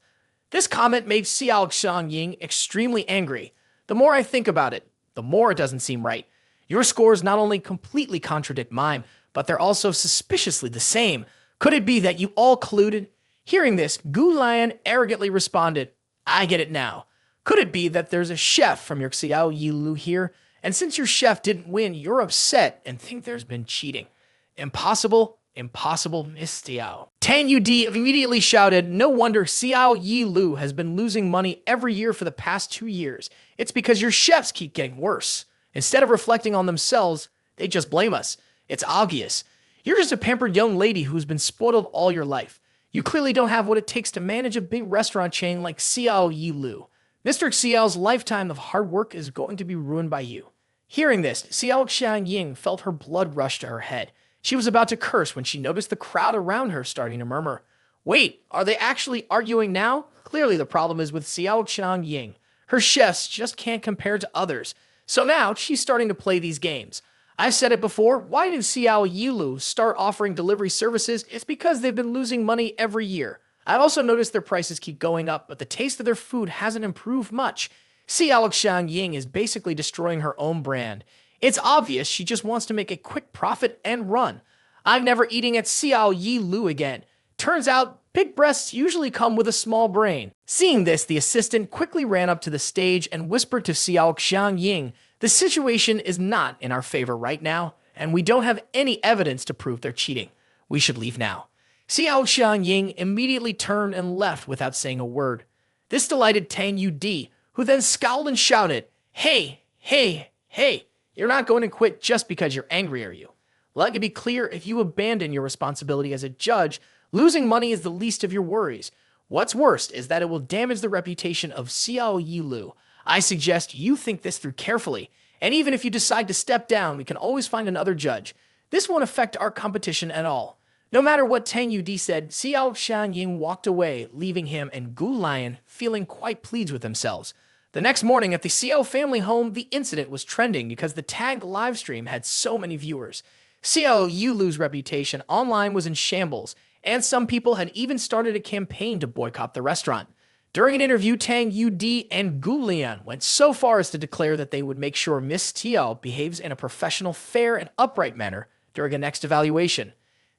This comment made Xiao Ying extremely angry. The more I think about it, the more it doesn't seem right. Your scores not only completely contradict mine, but they're also suspiciously the same. Could it be that you all colluded?" Hearing this, Gulian arrogantly responded, "I get it now. Could it be that there's a chef from your Xiao Yi Lu here, and since your chef didn't win, you're upset and think there's been cheating? Impossible, impossible, Miss Xiao." Taehyung immediately shouted, "No wonder Xiao Yi Lu has been losing money every year for the past 2 years. It's because your chefs keep getting worse. Instead of reflecting on themselves, they just blame us. It's obvious. You're just a pampered young lady who's been spoiled all your life. You clearly don't have what it takes to manage a big restaurant chain like Xiao Yi Lu. Mr. Xiao's lifetime of hard work is going to be ruined by you." Hearing this, Xiao Ying felt her blood rush to her head. She was about to curse when she noticed the crowd around her starting to murmur, Wait, are they actually arguing now? Clearly the problem is with Xiao Chang Ying. Her chefs just can't compare to others. So now she's starting to play these games. I've said it before, why did Xiao Yilu start offering delivery services? It's because they've been losing money every year. I've also noticed their prices keep going up, but the taste of their food hasn't improved much. Xiao Chang Ying is basically destroying her own brand. It's obvious she just wants to make a quick profit and run. I'm never eating at Xiao Yi Lu again. Turns out, big breasts usually come with a small brain. Seeing this, the assistant quickly ran up to the stage and whispered to Xiao Xiang Ying, "The situation is not in our favor right now, and we don't have any evidence to prove they're cheating. We should leave now." Xiao Xiang Ying immediately turned and left without saying a word. This delighted Tang Yudi, who then scowled and shouted, "Hey, hey, hey, you're not going to quit just because you're angry, are you? Let me be clear, if you abandon your responsibility as a judge, losing money is the least of your worries. What's worst is that it will damage the reputation of Xiao Yilu. I suggest you think this through carefully, and even if you decide to step down, we can always find another judge. This won't affect our competition at all." No matter what Tang Yudi said, Xiao Shangying walked away, leaving him and Gu Lion feeling quite pleased with themselves. The next morning at the Xiao family home, the incident was trending because the tagged livestream had so many viewers. Xiao Yulu's reputation online was in shambles, and some people had even started a campaign to boycott the restaurant. During an interview, Tang Yudi and Gu Lian went so far as to declare that they would make sure Miss Tiao behaves in a professional, fair, and upright manner during a next evaluation.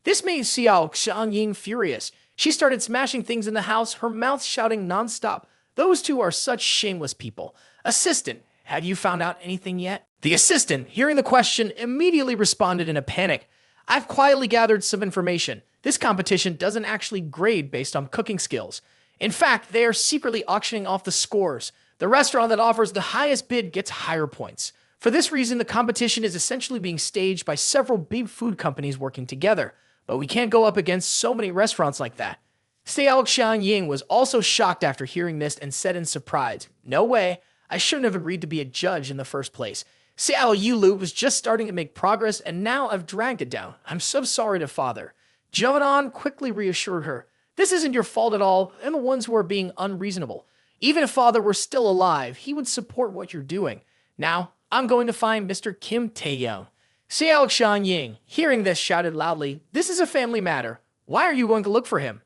This made Xiao Xiangying furious. She started smashing things in the house, her mouth shouting nonstop. Those two are such shameless people. "Assistant, have you found out anything yet?" The assistant, hearing the question, immediately responded in a panic. "I've quietly gathered some information. This competition doesn't actually grade based on cooking skills. In fact, they are secretly auctioning off the scores. The restaurant that offers the highest bid gets higher points. For this reason, the competition is essentially being staged by several big food companies working together. But we can't go up against so many restaurants like that." Xiao Xiangying was also shocked after hearing this and said in surprise, "No way, I shouldn't have agreed to be a judge in the first place. Xiao Yilu was just starting to make progress and now I've dragged it down. I'm so sorry to father." Jovanon quickly reassured her, "This isn't your fault at all, and the ones who are being unreasonable. Even if father were still alive, he would support what you're doing. Now, I'm going to find Mr. Kim Taehyung." Xiao Xiangying, hearing this, shouted loudly, "This is a family matter. Why are you going to look for him?"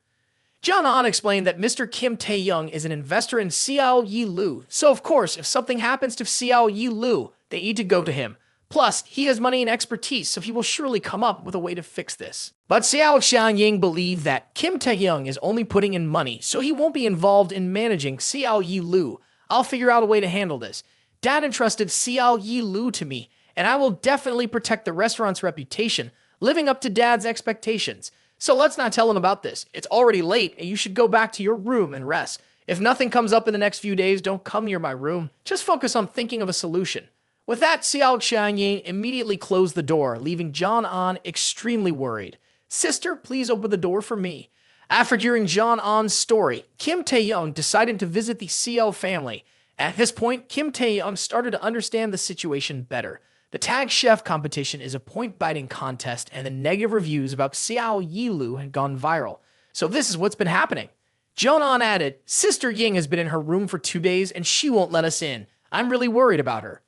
John An explained that Mr. Kim Taehyung is an investor in Xiao Yilu, so of course, if something happens to Xiao Yilu, they need to go to him. Plus, he has money and expertise, so he will surely come up with a way to fix this. But Xiao Xiangying believed that Kim Taehyung is only putting in money, so he won't be involved in managing Xiao Yilu. "I'll figure out a way to handle this. Dad entrusted Xiao Yilu to me, and I will definitely protect the restaurant's reputation, living up to Dad's expectations. So let's not tell him about this. It's already late, and you should go back to your room and rest. If nothing comes up in the next few days, don't come near my room. Just focus on thinking of a solution." With that, Xiao Xiangying immediately closed the door, leaving John An extremely worried. "Sister, please open the door for me." After hearing John An's story, Kim Taehyung decided to visit the Xiao family. At this point, Kim Taehyung started to understand the situation better. The tag chef competition is a point-biting contest, and the negative reviews about Xiao Yilu had gone viral. So this is what's been happening. Jonan added, "Sister Ying has been in her room for 2 days, and she won't let us in. I'm really worried about her."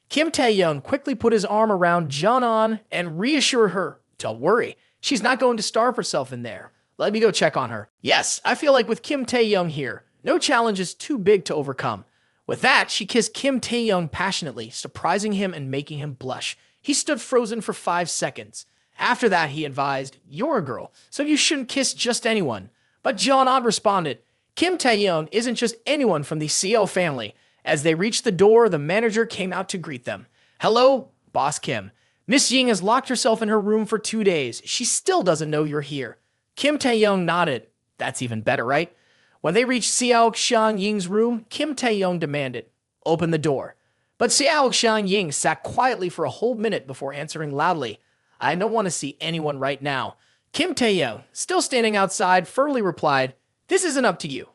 Kim Taehyung quickly put his arm around Jonan and reassured her, "Don't worry, she's not going to starve herself in there. Let me go check on her." Yes, I feel like with Kim Taehyung here, no challenge is too big to overcome. With that, she kissed Kim Taehyung passionately, surprising him and making him blush. He stood frozen for 5 seconds. After that, he advised, "You're a girl, so you shouldn't kiss just anyone." But Jonan responded, "Kim Taehyung isn't just anyone from the Xiao family." As they reached the door, the manager came out to greet them. "Hello, Boss Kim. Miss Ying has locked herself in her room for 2 days. She still doesn't know you're here." Kim Taehyung nodded. "That's even better, right?" When they reached Xiao Xiangying's room, Kim Taehyung demanded, "Open the door." But Xiao Xiangying sat quietly for a whole minute before answering loudly, "I don't want to see anyone right now." Kim Taehyung, still standing outside, firmly replied, "This isn't up to you."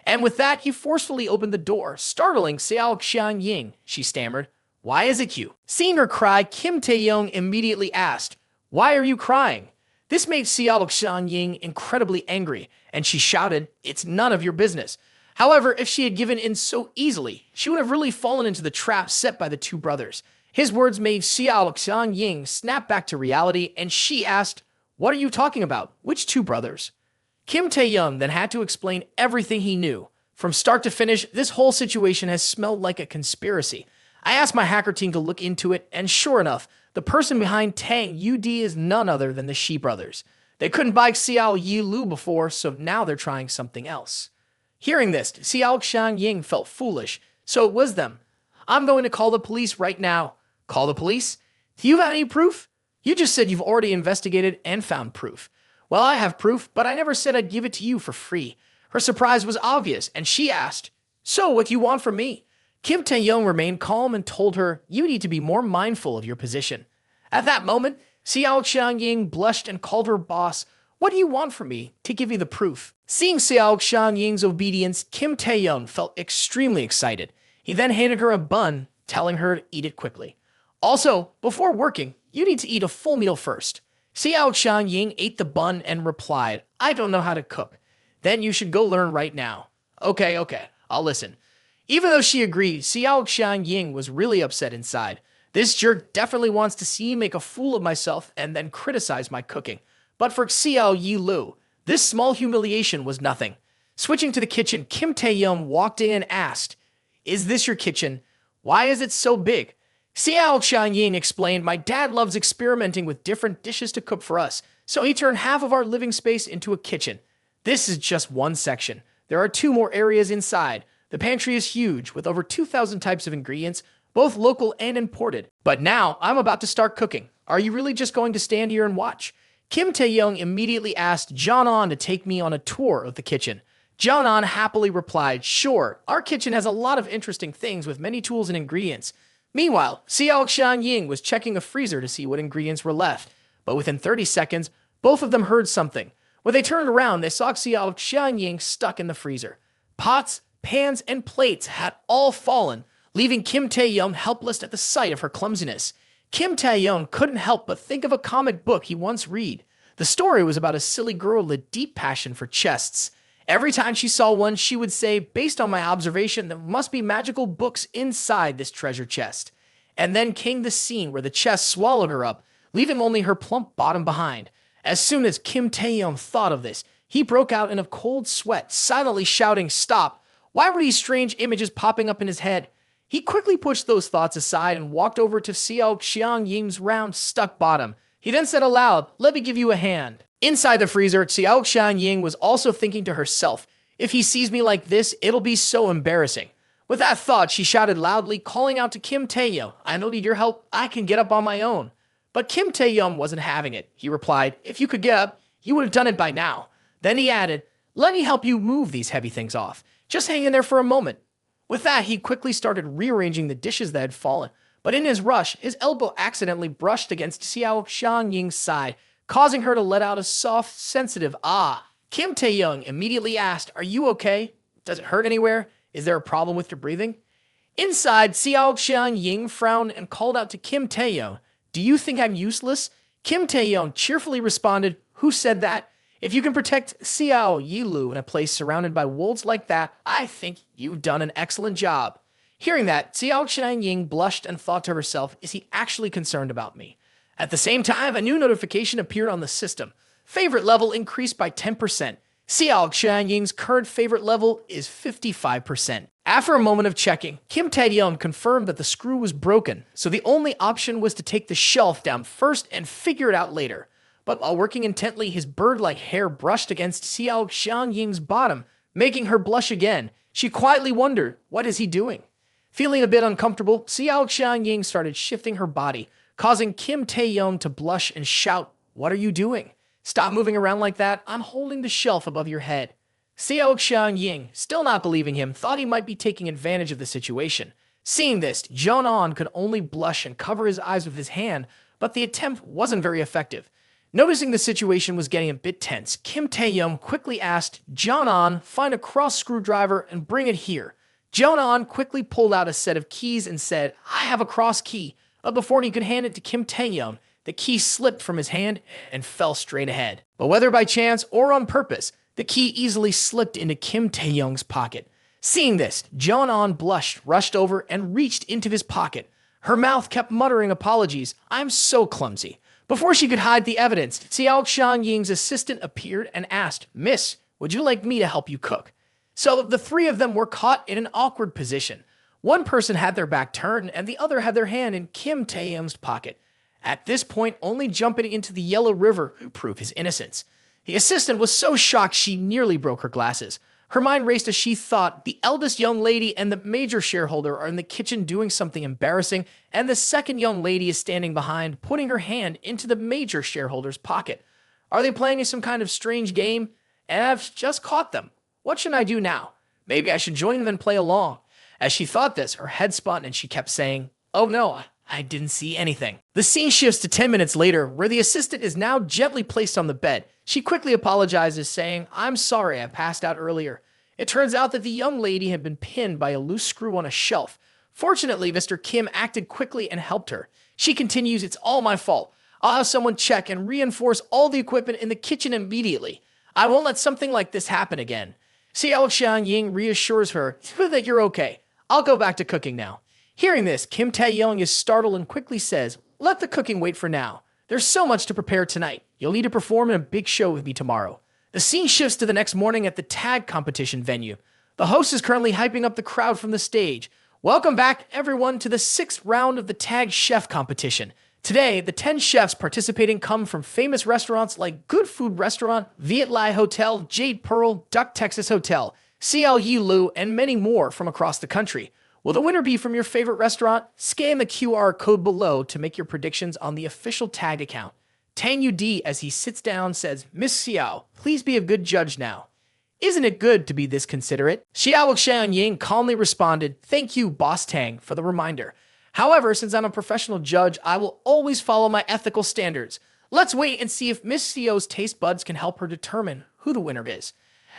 And with that, he forcefully opened the door, startling Xiao Xiangying. She stammered, "Why is it you?" Seeing her cry, Kim Taehyung immediately asked, "Why are you crying?" This made Xiao Ying incredibly angry, and she shouted, "It's none of your business." However, if she had given in so easily, she would have really fallen into the trap set by the two brothers. His words made Xiao Ying snap back to reality, and she asked, "What are you talking about? Which two brothers?" Kim Taehyung then had to explain everything he knew. From start to finish, this whole situation has smelled like a conspiracy. I asked my hacker team to look into it, and sure enough, the person behind Tang Ud is none other than the Shi brothers. They couldn't buy Xiao Yi Lu before, so now they're trying something else. Hearing this, Xiao Ying felt foolish, so it was them. "I'm going to call the police right now." "Call the police? Do you have any proof?" "You just said you've already investigated and found proof." "Well, I have proof, but I never said I'd give it to you for free." Her surprise was obvious, and she asked, "So, what do you want from me?" Kim Taehyung remained calm and told her, "You need to be more mindful of your position." At that moment, Xiao Ying blushed and called her boss. "What do you want from me to give you the proof?" Seeing Xiao Ying's obedience, Kim Taehyung felt extremely excited. He then handed her a bun, telling her to eat it quickly. "Also, before working, you need to eat a full meal first." Xiao Ying ate the bun and replied, "I don't know how to cook." "Then you should go learn right now." Okay, I'll listen." Even though she agreed, Xiao Ying was really upset inside. This jerk definitely wants to see me make a fool of myself and then criticize my cooking. But for Xiao Yi Lu, this small humiliation was nothing. Switching to the kitchen, Kim Taehyung walked in and asked, "Is this your kitchen? Why is it so big?" Xiao Ying explained, "My dad loves experimenting with different dishes to cook for us, so he turned half of our living space into a kitchen. This is just one section. There are 2 more areas inside. The pantry is huge, with over 2,000 types of ingredients, both local and imported. But now, I'm about to start cooking. Are you really just going to stand here and watch?" Kim Taehyung immediately asked John to take me on a tour of the kitchen. John happily replied, "Sure, our kitchen has a lot of interesting things with many tools and ingredients." Meanwhile, Xiao Ying was checking a freezer to see what ingredients were left. But within 30 seconds, both of them heard something. When they turned around, they saw Xiao Ying stuck in the freezer. Pots, pans, and plates had all fallen, leaving Kim Taehyung helpless at the sight of her clumsiness. Kim Taehyung couldn't help but think of a comic book he once read. The story was about a silly girl with a deep passion for chests. Every time she saw one, she would say, "Based on my observation, there must be magical books inside this treasure chest." And then came the scene where the chest swallowed her up, leaving only her plump bottom behind. As soon as Kim Taehyung thought of this, he broke out in a cold sweat, silently shouting, "Stop! Why were these strange images popping up in his head?" He quickly pushed those thoughts aside and walked over to Xiao Ying's round, stuck bottom. He then said aloud, "Let me give you a hand." Inside the freezer, Xiao Ying was also thinking to herself, "If he sees me like this, it'll be so embarrassing." With that thought, she shouted loudly, calling out to Kim Taehyung, "I don't need your help. I can get up on my own." But Kim Taehyung wasn't having it. He replied, "If you could get up, you would have done it by now." Then he added, "Let me help you move these heavy things off. Just hang in there for a moment." With that, he quickly started rearranging the dishes that had fallen, but in his rush, his elbow accidentally brushed against Xiao Ying's side, causing her to let out a soft, sensitive "ah." Kim Taehyung immediately asked, "Are you okay? Does it hurt anywhere? Is there a problem with your breathing?" Inside, Xiao Ying frowned and called out to Kim Taehyung, "Do you think I'm useless?" Kim Taehyung cheerfully responded, "Who said that? If you can protect Xiao Yi Lu in a place surrounded by wolves like that, I think you've done an excellent job." Hearing that, Xiao Ying blushed and thought to herself, "Is he actually concerned about me?" At the same time, a new notification appeared on the system. Favorite level increased by 10%. Xiao Ying's current favorite level is 55%. After a moment of checking, Kim Taehyung confirmed that the screw was broken, so the only option was to take the shelf down first and figure it out later. But while working intently, his bird-like hair brushed against Xiao Ying's bottom, making her blush again. She quietly wondered, what is he doing? Feeling a bit uncomfortable, Xiao Ying started shifting her body, causing Kim Taehyung to blush and shout, "What are you doing? Stop moving around like that. I'm holding the shelf above your head." Xiao Ying, still not believing him, thought he might be taking advantage of the situation. Seeing this, John could only blush and cover his eyes with his hand, but the attempt wasn't very effective. Noticing the situation was getting a bit tense, Kim Taehyung quickly asked, "John, find a cross screwdriver and bring it here." John quickly pulled out a set of keys and said, "I have a cross key." But before he could hand it to Kim Taehyung, the key slipped from his hand and fell straight ahead. But whether by chance or on purpose, the key easily slipped into Kim Taehyung's pocket. Seeing this, Jeon-on blushed, rushed over, and reached into his pocket. Her mouth kept muttering apologies. "I'm so clumsy." Before she could hide the evidence, Xiao Xianying's assistant appeared and asked, "Miss, would you like me to help you cook?" So the three of them were caught in an awkward position. One person had their back turned, and the other had their hand in Kim Taehyung's pocket. At this point, only jumping into the Yellow River would prove his innocence. The assistant was so shocked she nearly broke her glasses. Her mind raced as she thought the eldest young lady and the major shareholder are in the kitchen doing something embarrassing, and the second young lady is standing behind, putting her hand into the major shareholder's pocket. Are they playing some kind of strange game? And I've just caught them. What should I do now? Maybe I should join them and play along. As she thought this, her head spun and she kept saying, "Oh no, I didn't see anything." The scene shifts to 10 minutes later, where the assistant is now gently placed on the bed. She quickly apologizes, saying, "I'm sorry, I passed out earlier." It turns out that the young lady had been pinned by a loose screw on a shelf. Fortunately, Mr. Kim acted quickly and helped her. She continues, "It's all my fault. I'll have someone check and reinforce all the equipment in the kitchen immediately. I won't let something like this happen again." Xiao Xianying reassures her that you're okay. I'll go back to cooking now. Hearing this, Kim Taehyung is startled and quickly says, "Let the cooking wait for now. There's so much to prepare tonight. You'll need to perform in a big show with me tomorrow." The scene shifts to the next morning at the tag competition venue. The host is currently hyping up the crowd from the stage. "Welcome back, everyone, to the 6th round of the tag chef competition. Today, the 10 chefs participating come from famous restaurants like Good Food Restaurant, Viet Lai Hotel, Jade Pearl, Duck Texas Hotel, Ciao Yi Lu, and many more from across the country. Will the winner be from your favorite restaurant? Scan the QR code below to make your predictions on the official tag account." Tang Yudi, as he sits down, says, "Miss Xiao, please be a good judge now." "Isn't it good to be this considerate?" Xiao Xianying calmly responded, "Thank you, Boss Tang, for the reminder. However, since I'm a professional judge, I will always follow my ethical standards. Let's wait and see if Miss Xiao's taste buds can help her determine who the winner is."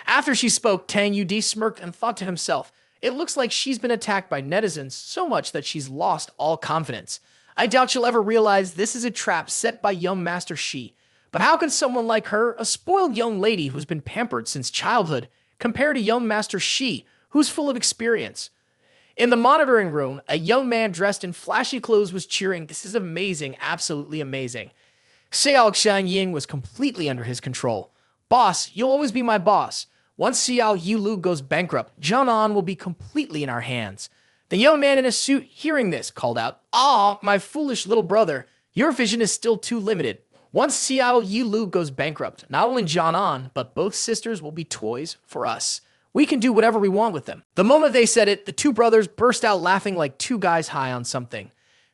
After she spoke, Tang Yudi smirked and thought to himself, "It looks like she's been attacked by netizens so much that she's lost all confidence. I doubt she'll ever realize this is a trap set by young Master Shi. But how can someone like her, a spoiled young lady who's been pampered since childhood, compare to young Master Shi, who's full of experience?" In the monitoring room, a young man dressed in flashy clothes was cheering, "This is amazing, absolutely amazing." Xiao Xianying was completely under his control. "Boss, you'll always be my boss. Once Xiao Yilu goes bankrupt, Jeon-on will be completely in our hands." The young man in a suit, hearing this, called out, "Ah, my foolish little brother, your vision is still too limited. Once Xiao Yilu goes bankrupt, not only Jeon-on, but both sisters will be toys for us. We can do whatever we want with them." The moment they said it, the two brothers burst out laughing like two guys high on something.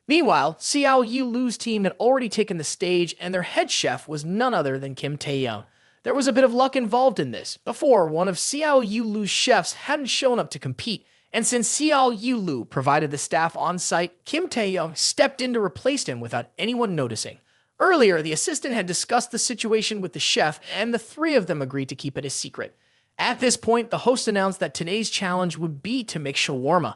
Meanwhile, Xiao Yilu's team had already taken the stage, and their head chef was none other than Kim Taehyung. There was a bit of luck involved in this. Before, one of Xiao Yilu's chefs hadn't shown up to compete, and since Xiao Yilu provided the staff on site, Kim Taehyung stepped in to replace him without anyone noticing. Earlier, the assistant had discussed the situation with the chef, and the three of them agreed to keep it a secret. At this point, the host announced that today's challenge would be to make shawarma.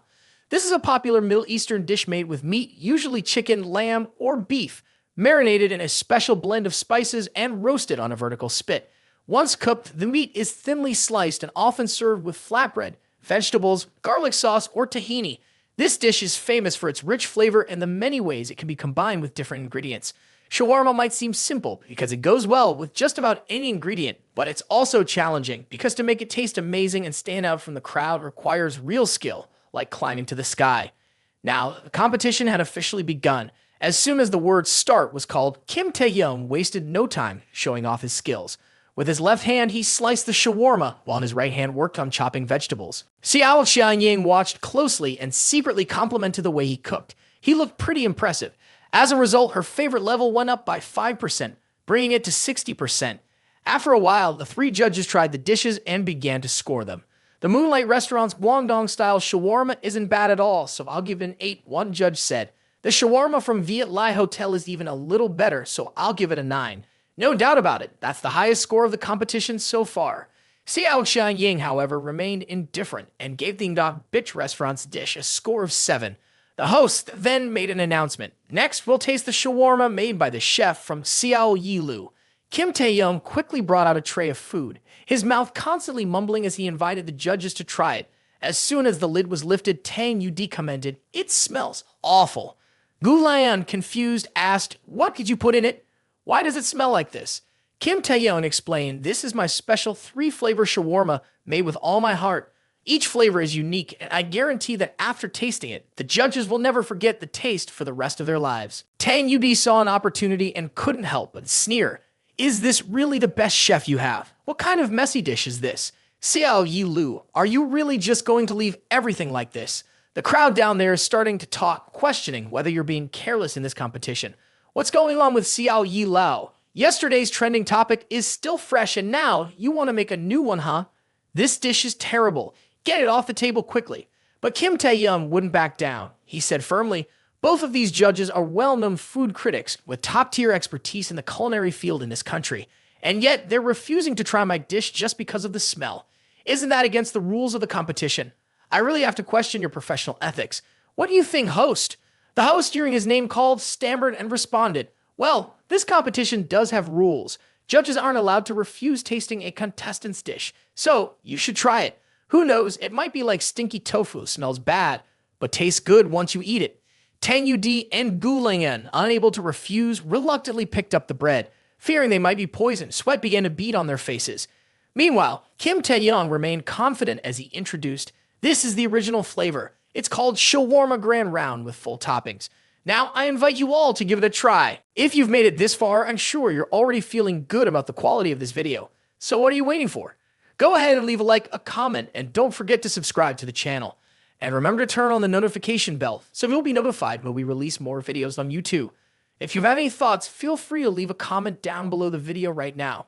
This is a popular Middle Eastern dish made with meat, usually chicken, lamb, or beef, marinated in a special blend of spices and roasted on a vertical spit. Once cooked, the meat is thinly sliced and often served with flatbread, vegetables, garlic sauce, or tahini. This dish is famous for its rich flavor and the many ways it can be combined with different ingredients. Shawarma might seem simple because it goes well with just about any ingredient, but it's also challenging because to make it taste amazing and stand out from the crowd requires real skill, like climbing to the sky. Now, the competition had officially begun. As soon as the word start was called, Kim Taehyung wasted no time showing off his skills. With his left hand, he sliced the shawarma, while his right hand worked on chopping vegetables. Xiao Xianying watched closely and secretly complimented the way he cooked. He looked pretty impressive. As a result, her favorite level went up by 5%, bringing it to 60%. After a while, the three judges tried the dishes and began to score them. The Moonlight Restaurant's Guangdong-style shawarma isn't bad at all, so I'll give it an 8, one judge said. The shawarma from Viet Lai Hotel is even a little better, so I'll give it a 9. No doubt about it, that's the highest score of the competition so far. Xiao Xianying, however, remained indifferent and gave the Bitch Restaurant's dish a score of 7. The host then made an announcement. Next, we'll taste the shawarma made by the chef from Xiao Yilu. Kim Taehyung quickly brought out a tray of food, his mouth constantly mumbling as he invited the judges to try it. As soon as the lid was lifted, Tang Yudi commented, "It smells awful." Gu Lian, confused, asked, "What did you put in it? Why does it smell like this?" Kim Taehyung explained, "This is my special 3-flavor shawarma made with all my heart. Each flavor is unique, and I guarantee that after tasting it, the judges will never forget the taste for the rest of their lives." Tang Yudi saw an opportunity and couldn't help but sneer. "Is this really the best chef you have? What kind of messy dish is this? Xiao Yilu, are you really just going to leave everything like this?" The crowd down there is starting to talk, questioning whether you're being careless in this competition. What's going on with Xiao Yilao? Yesterday's trending topic is still fresh, and now you want to make a new one, huh? This dish is terrible. Get it off the table quickly. But Kim Taehyung wouldn't back down. He said firmly, "Both of these judges are well-known food critics with top-tier expertise in the culinary field in this country, and yet they're refusing to try my dish just because of the smell. Isn't that against the rules of the competition? I really have to question your professional ethics. What do you think, host?" The host, hearing his name called, stammered and responded, "Well, this competition does have rules. Judges aren't allowed to refuse tasting a contestant's dish, so you should try it. Who knows, it might be like stinky tofu, smells bad, but tastes good once you eat it." Tang Yudi and Gu Lingyan, unable to refuse, reluctantly picked up the bread. Fearing they might be poisoned, sweat began to bead on their faces. Meanwhile, Kim Taehyung remained confident as he introduced, "This is the original flavor. It's called Shawarma Grand Round with full toppings. Now, I invite you all to give it a try. If you've made it this far, I'm sure you're already feeling good about the quality of this video. So what are you waiting for? Go ahead and leave a like, a comment, and don't forget to subscribe to the channel. And remember to turn on the notification bell so you'll be notified when we release more videos on YouTube. If you have any thoughts, feel free to leave a comment down below the video right now.